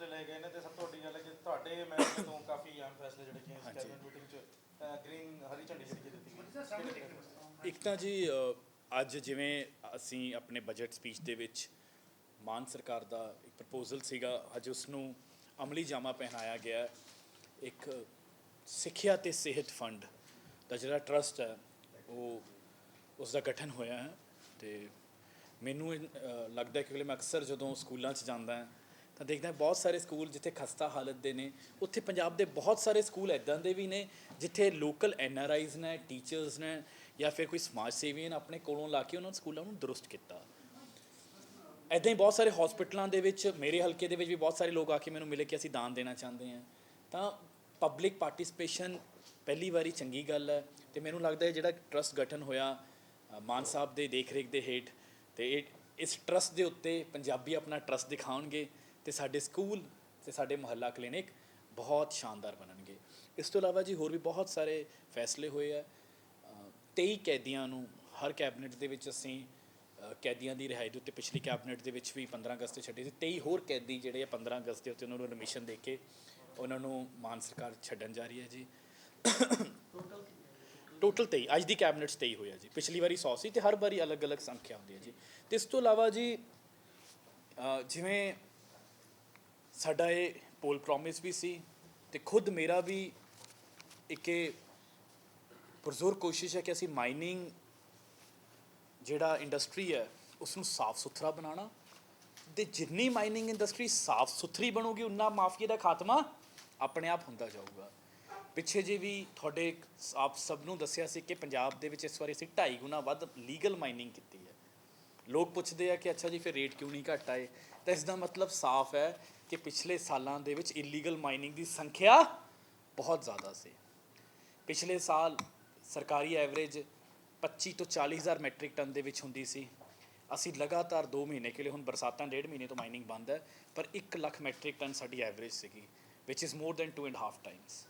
फैसले ले गए ने ते सब तो वड्डी गल है कि तुहाडे महकमे तो काफ़ी अहम फैसले जिहड़े कि इस कैबिनेट मीटिंग च ग्रीन हरी झंडी जिहड़ी दित्ती गई। ਇੱਕ ਤਾਂ ਜੀ ਅੱਜ ਜਿਵੇਂ ਅਸੀਂ ਆਪਣੇ ਬਜਟ ਸਪੀਚ ਦੇ ਵਿੱਚ ਮਾਨ ਸਰਕਾਰ ਦਾ ਇੱਕ ਪ੍ਰਪੋਜ਼ਲ ਸੀਗਾ, ਅੱਜ ਉਸ ਨੂੰ ਅਮਲੀ ਜਾਮਾ ਪਹਿਨਾਇਆ ਗਿਆ। ਇੱਕ ਸਿੱਖਿਆ ਤੇ ਸਿਹਤ ਫੰਡ ਦਾ ਜਿਹੜਾ ਟਰਸਟ ਹੈ ਉਹ ਉਸ ਦਾ ਗਠਨ ਹੋਇਆ ਹੈ। ਤੇ ਮੈਨੂੰ ਲੱਗਦਾ ਕਿ ਮੈਂ ਅਕਸਰ ਜਦੋਂ ਸਕੂਲਾਂ 'ਚ ਜਾਂਦਾ ਹਾਂ ਤਾਂ ਦੇਖਦਾ ਬਹੁਤ ਸਾਰੇ ਸਕੂਲ ਜਿੱਥੇ ਖਸਤਾ ਹਾਲਤ ਦੇ ਨੇ, ਉੱਥੇ ਪੰਜਾਬ ਦੇ ਬਹੁਤ ਸਾਰੇ ਸਕੂਲ ਇੱਦਾਂ ਦੇ ਵੀ ਨੇ ਜਿੱਥੇ ਲੋਕਲ NRIs ਨੇ, ਟੀਚਰਸ ਨੇ ਜਾਂ ਫਿਰ ਕੋਈ ਸਮਾਜ ਸੇਵੀ ਨੇ ਆਪਣੇ ਕੋਲੋਂ ਲਾ ਕੇ ਉਹਨਾਂ ਸਕੂਲਾਂ ਨੂੰ ਦਰੁਸਤ ਕੀਤਾ। ਇੱਦਾਂ ਹੀ ਬਹੁਤ ਸਾਰੇ ਹਸਪੀਟਲਾਂ ਦੇ ਵਿੱਚ, ਮੇਰੇ ਹਲਕੇ ਦੇ ਵਿੱਚ ਵੀ ਬਹੁਤ ਸਾਰੇ ਲੋਕ ਆ ਕੇ ਮੈਨੂੰ ਮਿਲੇ ਕਿ ਅਸੀਂ ਦਾਨ ਦੇਣਾ ਚਾਹੁੰਦੇ ਹਾਂ। ਤਾਂ ਪਬਲਿਕ ਪਾਰਟਿਸਪੇਸ਼ਨ ਪਹਿਲੀ ਵਾਰੀ ਚੰਗੀ ਗੱਲ ਹੈ। ਅਤੇ ਮੈਨੂੰ ਲੱਗਦਾ ਹੈ ਜਿਹੜਾ ਟਰਸਟ ਗਠਨ ਹੋਇਆ ਮਾਨ ਸਾਹਿਬ ਦੇ ਦੇਖ ਰੇਖ ਦੇ ਹੇਠ, ਅਤੇ ਇਸ ਟਰਸਟ ਦੇ ਉੱਤੇ ਪੰਜਾਬੀ ਆਪਣਾ ਟਰਸਟ ਦਿਖਾਉਣਗੇ ਅਤੇ ਸਾਡੇ ਸਕੂਲ ਅਤੇ ਸਾਡੇ ਮੁਹੱਲਾ ਕਲੀਨਿਕ ਬਹੁਤ ਸ਼ਾਨਦਾਰ ਬਣਨਗੇ। ਇਸ ਤੋਂ ਇਲਾਵਾ ਜੀ ਹੋਰ ਵੀ ਬਹੁਤ ਸਾਰੇ ਫੈਸਲੇ ਹੋਏ ਆ। 23 ਕੈਦੀਆਂ ਨੂੰ ਹਰ ਕੈਬਨਿਟ ਦੇ ਵਿੱਚ ਅਸੀਂ ਕੈਦੀਆਂ ਦੀ ਰਿਹਾਈ ਦੇ ਉੱਤੇ ਪਿਛਲੀ ਕੈਬਨਿਟ ਦੇ ਵਿੱਚ ਵੀ 15 ਅਗਸਤ 'ਤੇ ਛੱਡੇ ਸੀ। 23 ਹੋਰ ਕੈਦੀ ਜਿਹੜੇ ਆ 15 ਅਗਸਤ ਦੇ ਉੱਤੇ ਉਹਨਾਂ ਨੂੰ ਐਡਮਿਸ਼ਨ ਦੇ ਕੇ ਉਹਨਾਂ ਨੂੰ ਮਾਨ ਸਰਕਾਰ ਛੱਡਣ ਜਾ ਰਹੀ ਹੈ ਜੀ। ਟੋਟਲ 23 ਅੱਜ ਦੀ ਕੈਬਨਿਟ 'ਚ 23 ਹੋਇਆ ਜੀ। ਪਿਛਲੀ ਵਾਰੀ 100 ਸੀ ਅਤੇ ਹਰ ਵਾਰੀ ਅਲੱਗ ਅਲੱਗ ਸੰਖਿਆ ਹੁੰਦੀ ਹੈ ਜੀ। ਅਤੇ ਇਸ ਤੋਂ ਇਲਾਵਾ ਜੀ ਜਿਵੇਂ ਸਾਡਾ ਇਹ ਪੋਲ ਪ੍ਰੋਮਿਸ ਵੀ ਸੀ ਅਤੇ ਖੁਦ ਮੇਰਾ ਵੀ ਇੱਕ ਪੁਰਜ਼ੋਰ ਕੋਸ਼ਿਸ਼ ਹੈ ਕਿ ਅਸੀਂ ਮਾਈਨਿੰਗ ਜਿਹੜਾ ਇੰਡਸਟਰੀ ਹੈ ਉਸ ਨੂੰ ਸਾਫ਼ ਸੁਥਰਾ ਬਣਾਉਣਾ, ਅਤੇ ਜਿੰਨੀ ਮਾਈਨਿੰਗ ਇੰਡਸਟਰੀ ਸਾਫ਼ ਸੁਥਰੀ ਬਣੂਗੀ ਉਨਾ ਮਾਫੀਏ ਦਾ ਖਾਤਮਾ ਆਪਣੇ ਆਪ ਹੁੰਦਾ ਜਾਊਗਾ। ਪਿੱਛੇ ਜੇ ਵੀ ਤੁਹਾਡੇ ਆਪ ਸਭ ਨੂੰ ਦੱਸਿਆ ਸੀ ਕਿ ਪੰਜਾਬ ਦੇ ਵਿੱਚ ਇਸ ਵਾਰੀ ਅਸੀਂ 2.5 ਗੁਣਾ ਵੱਧ ਲੀਗਲ ਮਾਈਨਿੰਗ ਕੀਤੀ ਹੈ। ਲੋਕ ਪੁੱਛਦੇ ਆ ਕਿ ਅੱਛਾ ਜੀ ਫਿਰ ਰੇਟ ਕਿਉਂ ਨਹੀਂ ਘੱਟ ਆਏ, ਤਾਂ ਇਸ ਦਾ ਮਤਲਬ ਸਾਫ਼ ਹੈ ਕਿ ਪਿਛਲੇ ਸਾਲਾਂ ਦੇ ਵਿੱਚ ਇਲੀਗਲ ਮਾਈਨਿੰਗ ਦੀ ਸੰਖਿਆ ਬਹੁਤ ਜ਼ਿਆਦਾ ਸੀ। ਪਿਛਲੇ ਸਾਲ ਸਰਕਾਰੀ ਐਵਰੇਜ 25 ਤੋਂ 40 ਹਜ਼ਾਰ ਮੈਟ੍ਰਿਕ ਟਨ ਦੇ ਵਿੱਚ ਹੁੰਦੀ ਸੀ। ਅਸੀਂ ਲਗਾਤਾਰ 2 ਮਹੀਨੇ ਕੇ ਲਈ, ਹੁਣ ਬਰਸਾਤਾਂ 1.5 ਮਹੀਨੇ ਤੋਂ ਮਾਈਨਿੰਗ ਬੰਦ ਹੈ, ਪਰ 1 ਲੱਖ ਮੈਟ੍ਰਿਕ ਟਨ ਸਾਡੀ ਐਵਰੇਜ ਸੀਗੀ, ਵਿਚ ਇਜ਼ ਮੋਰ ਦੈਨ 2.5 ਟਾਈਮਸ।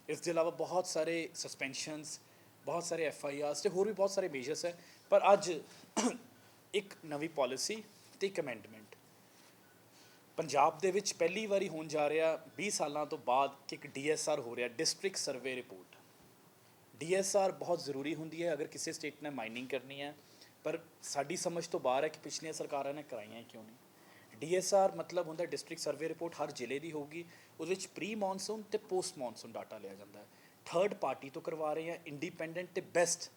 ਇਸ ਦੇ ਇਲਾਵਾ ਬਹੁਤ ਸਾਰੇ ਸਸਪੈਂਸ਼ਨਸ, ਬਹੁਤ ਸਾਰੇ FIRs ਅਤੇ ਹੋਰ ਵੀ ਬਹੁਤ ਸਾਰੇ ਮੇਜਰਸ ਹੈ। ਪਰ ਅੱਜ ਇੱਕ ਨਵੀਂ ਪੋਲਿਸੀ ਅਤੇ ਇੱਕ ਅਮੈਂਡਮੈਂਟ ਪੰਜਾਬ ਦੇ ਵਿੱਚ ਪਹਿਲੀ ਵਾਰੀ ਹੋਣ ਜਾ ਰਿਹਾ 20 ਸਾਲਾਂ ਤੋਂ ਬਾਅਦ ਕਿ ਇੱਕ DSR ਹੋ ਰਿਹਾ, ਡਿਸਟ੍ਰਿਕਟ ਸਰਵੇ ਰਿਪੋਰਟ। DSR ਬਹੁਤ ਜ਼ਰੂਰੀ ਹੁੰਦੀ ਹੈ ਅਗਰ ਕਿਸੇ ਸਟੇਟ ਨੇ ਮਾਈਨਿੰਗ ਕਰਨੀ ਹੈ, ਪਰ ਸਾਡੀ ਸਮਝ ਤੋਂ ਬਾਹਰ ਹੈ ਕਿ ਪਿਛਲੀਆਂ ਸਰਕਾਰਾਂ ਨੇ ਕਰਾਈਆਂ ਕਿਉਂ ਨਹੀਂ। DSR ਮਤਲਬ ਹੁੰਦਾ ਡਿਸਟ੍ਰਿਕਟ ਸਰਵੇ ਰਿਪੋਰਟ, ਹਰ ਜ਼ਿਲ੍ਹੇ ਦੀ ਹੋਊਗੀ। ਉਹਦੇ ਵਿੱਚ ਪ੍ਰੀ ਮੌਨਸੂਨ ਅਤੇ ਪੋਸਟ ਮੌਨਸੂਨ ਡਾਟਾ ਲਿਆ ਜਾਂਦਾ ਹੈ। ਥਰਡ ਪਾਰਟੀ ਤੋਂ ਕਰਵਾ ਰਹੇ ਹਾਂ, ਇੰਡੀਪੈਂਡੈਂਟ ਅਤੇ ਬੈਸਟ।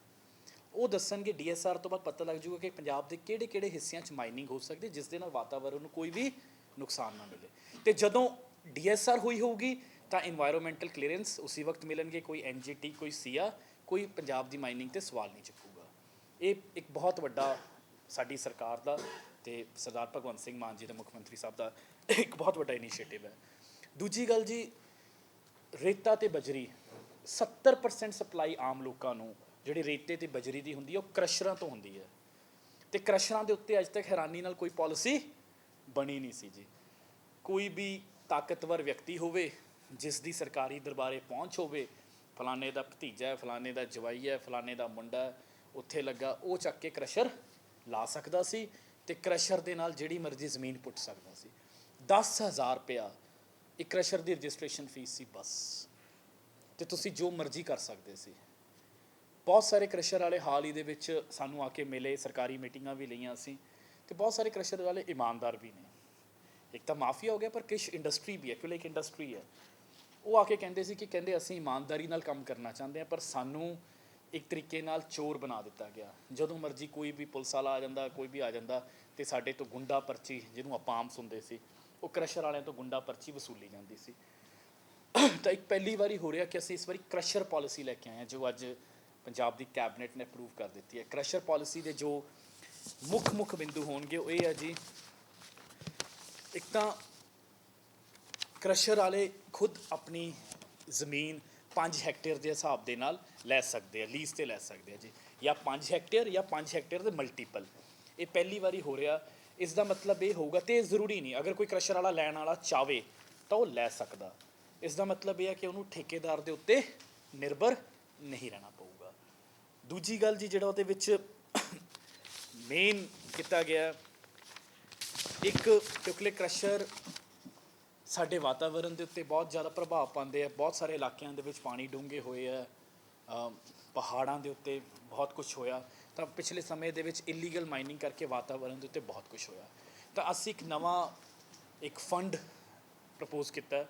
ਉਹ ਦੱਸਣਗੇ DSR ਤੋਂ ਬਾਅਦ ਪਤਾ ਲੱਗ ਜੂਗਾ ਕਿ ਪੰਜਾਬ ਦੇ ਕਿਹੜੇ ਕਿਹੜੇ ਹਿੱਸਿਆਂ 'ਚ ਮਾਈਨਿੰਗ ਹੋ ਸਕਦੀ ਜਿਸ ਦੇ ਨਾਲ ਵਾਤਾਵਰਨ ਨੂੰ ਕੋਈ ਵੀ ਨੁਕਸਾਨ ਨਾ ਮਿਲੇ। ਅਤੇ ਜਦੋਂ DSR ਹੋਈ ਹੋਊਗੀ ਤਾਂ ਇਨਵਾਇਰਮੈਂਟਲ ਕਲੀਅਰੈਂਸ ਉਸੇ ਵਕਤ ਮਿਲਣਗੇ। ਕੋਈ NGT, ਕੋਈ SIA, ਕੋਈ ਪੰਜਾਬ ਦੀ ਮਾਈਨਿੰਗ 'ਤੇ ਸਵਾਲ ਨਹੀਂ ਚੁੱਕੂਗਾ। ਇਹ ਇੱਕ ਬਹੁਤ ਵੱਡਾ ਸਾਡੀ ਸਰਕਾਰ ਦਾ ਅਤੇ ਸਰਦਾਰ ਭਗਵੰਤ ਸਿੰਘ ਮਾਨ ਜੀ ਦੇ ਮੁੱਖ ਮੰਤਰੀ ਸਾਹਿਬ ਦਾ ਇੱਕ ਬਹੁਤ ਵੱਡਾ ਇਨੀਸ਼ੀਏਟਿਵ ਹੈ। ਦੂਜੀ ਗੱਲ ਜੀ, ਰੇਤਾ ਅਤੇ ਬਜਰੀ 70% ਸਪਲਾਈ ਆਮ ਲੋਕਾਂ ਨੂੰ ਜਿਹੜੀ ਰੇਤੇ ਅਤੇ ਬਜਰੀ ਦੀ ਹੁੰਦੀ ਹੈ ਉਹ ਕ੍ਰਸ਼ਰਾਂ ਤੋਂ ਹੁੰਦੀ ਹੈ, ਅਤੇ ਕ੍ਰਸ਼ਰਾਂ ਦੇ ਉੱਤੇ ਅੱਜ ਤੱਕ ਹੈਰਾਨੀ ਨਾਲ ਕੋਈ ਪੋਲਿਸੀ ਬਣੀ ਨਹੀਂ ਸੀ ਜੀ। ਕੋਈ ਵੀ ਤਾਕਤਵਰ ਵਿਅਕਤੀ ਹੋਵੇ ਜਿਸ ਦੀ ਸਰਕਾਰੀ ਦਰਬਾਰੇ ਪਹੁੰਚ ਹੋਵੇ, ਫਲਾਣੇ ਦਾ ਭਤੀਜਾ ਹੈ, ਫਲਾਣੇ ਦਾ ਜਵਾਈ ਹੈ, ਫਲਾਣੇ ਦਾ ਮੁੰਡਾ ਹੈ, ਉੱਥੇ ਲੱਗਾ, ਉਹ ਚੱਕ ਕੇ ਕ੍ਰਸ਼ਰ ਲਾ ਸਕਦਾ ਸੀ ਅਤੇ ਕ੍ਰਸ਼ਰ ਦੇ ਨਾਲ ਜਿਹੜੀ ਮਰਜ਼ੀ ਜ਼ਮੀਨ ਪੁੱਟ ਸਕਦਾ ਸੀ। 10,000 ਰੁਪਇਆ ਇੱਕ ਕ੍ਰਸ਼ਰ ਦੀ ਰਜਿਸਟ੍ਰੇਸ਼ਨ ਫੀਸ ਸੀ ਬਸ, ਅਤੇ ਤੁਸੀਂ ਜੋ ਮਰਜ਼ੀ ਕਰ ਸਕਦੇ ਸੀ। ਬਹੁਤ ਸਾਰੇ ਕ੍ਰਸ਼ਰ ਵਾਲੇ ਹਾਲ ਹੀ ਦੇ ਵਿੱਚ ਸਾਨੂੰ ਆ ਕੇ ਮਿਲੇ, ਸਰਕਾਰੀ ਮੀਟਿੰਗਾਂ ਵੀ ਲਈਆਂ ਅਸੀਂ, ਅਤੇ ਬਹੁਤ ਸਾਰੇ ਕ੍ਰਸ਼ਰ ਵਾਲੇ ਇਮਾਨਦਾਰ ਵੀ ਨੇ। ਇੱਕ ਤਾਂ ਮਾਫੀਆ ਹੋ ਗਿਆ, ਪਰ ਕਿਸ਼ ਇੰਡਸਟਰੀ ਵੀ ਹੈ, ਕਿਉਂਕਿ ਇੱਕ ਇੰਡਸਟਰੀ ਹੈ। ਉਹ ਆ ਕੇ ਕਹਿੰਦੇ ਸੀ ਕਿ ਕਹਿੰਦੇ ਅਸੀਂ ਇਮਾਨਦਾਰੀ ਨਾਲ ਕੰਮ ਕਰਨਾ ਚਾਹੁੰਦੇ ਹਾਂ, ਪਰ ਸਾਨੂੰ ਇੱਕ ਤਰੀਕੇ ਨਾਲ ਚੋਰ ਬਣਾ ਦਿੱਤਾ ਗਿਆ। ਜਦੋਂ ਮਰਜ਼ੀ ਕੋਈ ਵੀ ਪੁਲਿਸ ਵਾਲਾ ਆ ਜਾਂਦਾ, ਕੋਈ ਵੀ ਆ ਜਾਂਦਾ, ਅਤੇ ਸਾਡੇ ਤੋਂ ਗੁੰਡਾ ਪਰਚੀ, ਜਿਹਨੂੰ ਆਪਾਂ ਆਮ ਸੁਣਦੇ ਸੀ, ਉਹ ਕ੍ਰਸ਼ਰ ਵਾਲਿਆਂ ਤੋਂ ਗੁੰਡਾ ਪਰਚੀ ਵਸੂਲੀ ਜਾਂਦੀ ਸੀ। ਤਾਂ ਇੱਕ ਪਹਿਲੀ ਵਾਰੀ ਹੋ ਰਿਹਾ ਕਿ ਅਸੀਂ ਇਸ ਵਾਰੀ ਕ੍ਰਸ਼ਰ ਪੋਲਿਸੀ ਲੈ ਕੇ ਆਏ ਹਾਂ, ਜੋ ਅੱਜ ਪੰਜਾਬ ਦੀ ਕੈਬਨਿਟ ਨੇ ਅਪਰੂਵ ਕਰ ਦਿੱਤੀ ਹੈ। ਕ੍ਰਸ਼ਰ ਪੋਲਿਸੀ ਦੇ ਜੋ ਮੁੱਖ ਬਿੰਦੂ ਹੋਣਗੇ ਉਹ ਇਹ ਹੈ ਜੀ, ਇੱਕ ਤਾਂ ਕ੍ਰਸ਼ਰ ਵਾਲੇ ਖੁਦ ਆਪਣੀ ਜ਼ਮੀਨ 5 ਹੈਕਟੇਅਰ ਦੇ ਹਿਸਾਬ ਦੇ ਨਾਲ ਲੈ ਸਕਦੇ ਆ, ਲੀਜ਼ 'ਤੇ ਲੈ ਸਕਦੇ ਆ ਜੀ, ਜਾਂ 5 ਹੈਕਟੇਅਰ ਜਾਂ 5 ਹੈਕਟੇਅਰ ਦੇ ਮਲਟੀਪਲ। ਇਹ ਪਹਿਲੀ ਵਾਰੀ ਹੋ ਰਿਹਾ। ਇਸ ਦਾ ਮਤਲਬ ਇਹ ਹੋਊਗਾ, ਅਤੇ ਜ਼ਰੂਰੀ ਨਹੀਂ ਅਗਰ ਕੋਈ ਕ੍ਰਸ਼ਰ ਵਾਲਾ ਲੈਣ ਵਾਲਾ ਚਾਹਵੇ ਤਾਂ ਉਹ ਲੈ ਸਕਦਾ। ਇਸ ਦਾ ਮਤਲਬ ਇਹ ਹੈ ਕਿ ਉਹਨੂੰ ਠੇਕੇਦਾਰ ਦੇ ਉੱਤੇ ਨਿਰਭਰ ਨਹੀਂ ਰਹਿਣਾ ਪਊਗਾ। ਦੂਜੀ ਗੱਲ ਜੀ, ਜਿਹੜਾ ਉਹਦੇ ਵਿੱਚ ਮੇਨ ਕੀਤਾ ਗਿਆ, ਇੱਕ ਕਿਉਂਕਿ ਕ੍ਰਸ਼ਰ ਸਾਡੇ ਵਾਤਾਵਰਣ ਦੇ ਉੱਤੇ ਬਹੁਤ ਜ਼ਿਆਦਾ ਪ੍ਰਭਾਵ ਪਾਉਂਦੇ ਆ। ਬਹੁਤ ਸਾਰੇ ਇਲਾਕਿਆਂ ਦੇ ਵਿੱਚ ਪਾਣੀ ਡੂੰਘੇ ਹੋਏ ਆ, ਪਹਾੜਾਂ ਦੇ ਉੱਤੇ ਬਹੁਤ ਕੁਝ ਹੋਇਆ। ਤਾਂ ਪਿਛਲੇ ਸਮੇਂ ਦੇ ਵਿੱਚ ਇਲੀਗਲ ਮਾਈਨਿੰਗ ਕਰਕੇ ਵਾਤਾਵਰਣ ਦੇ ਉੱਤੇ ਬਹੁਤ ਕੁਝ ਹੋਇਆ। ਤਾਂ ਅਸੀਂ ਇੱਕ ਫੰਡ ਪ੍ਰਪੋਜ਼ ਕੀਤਾ,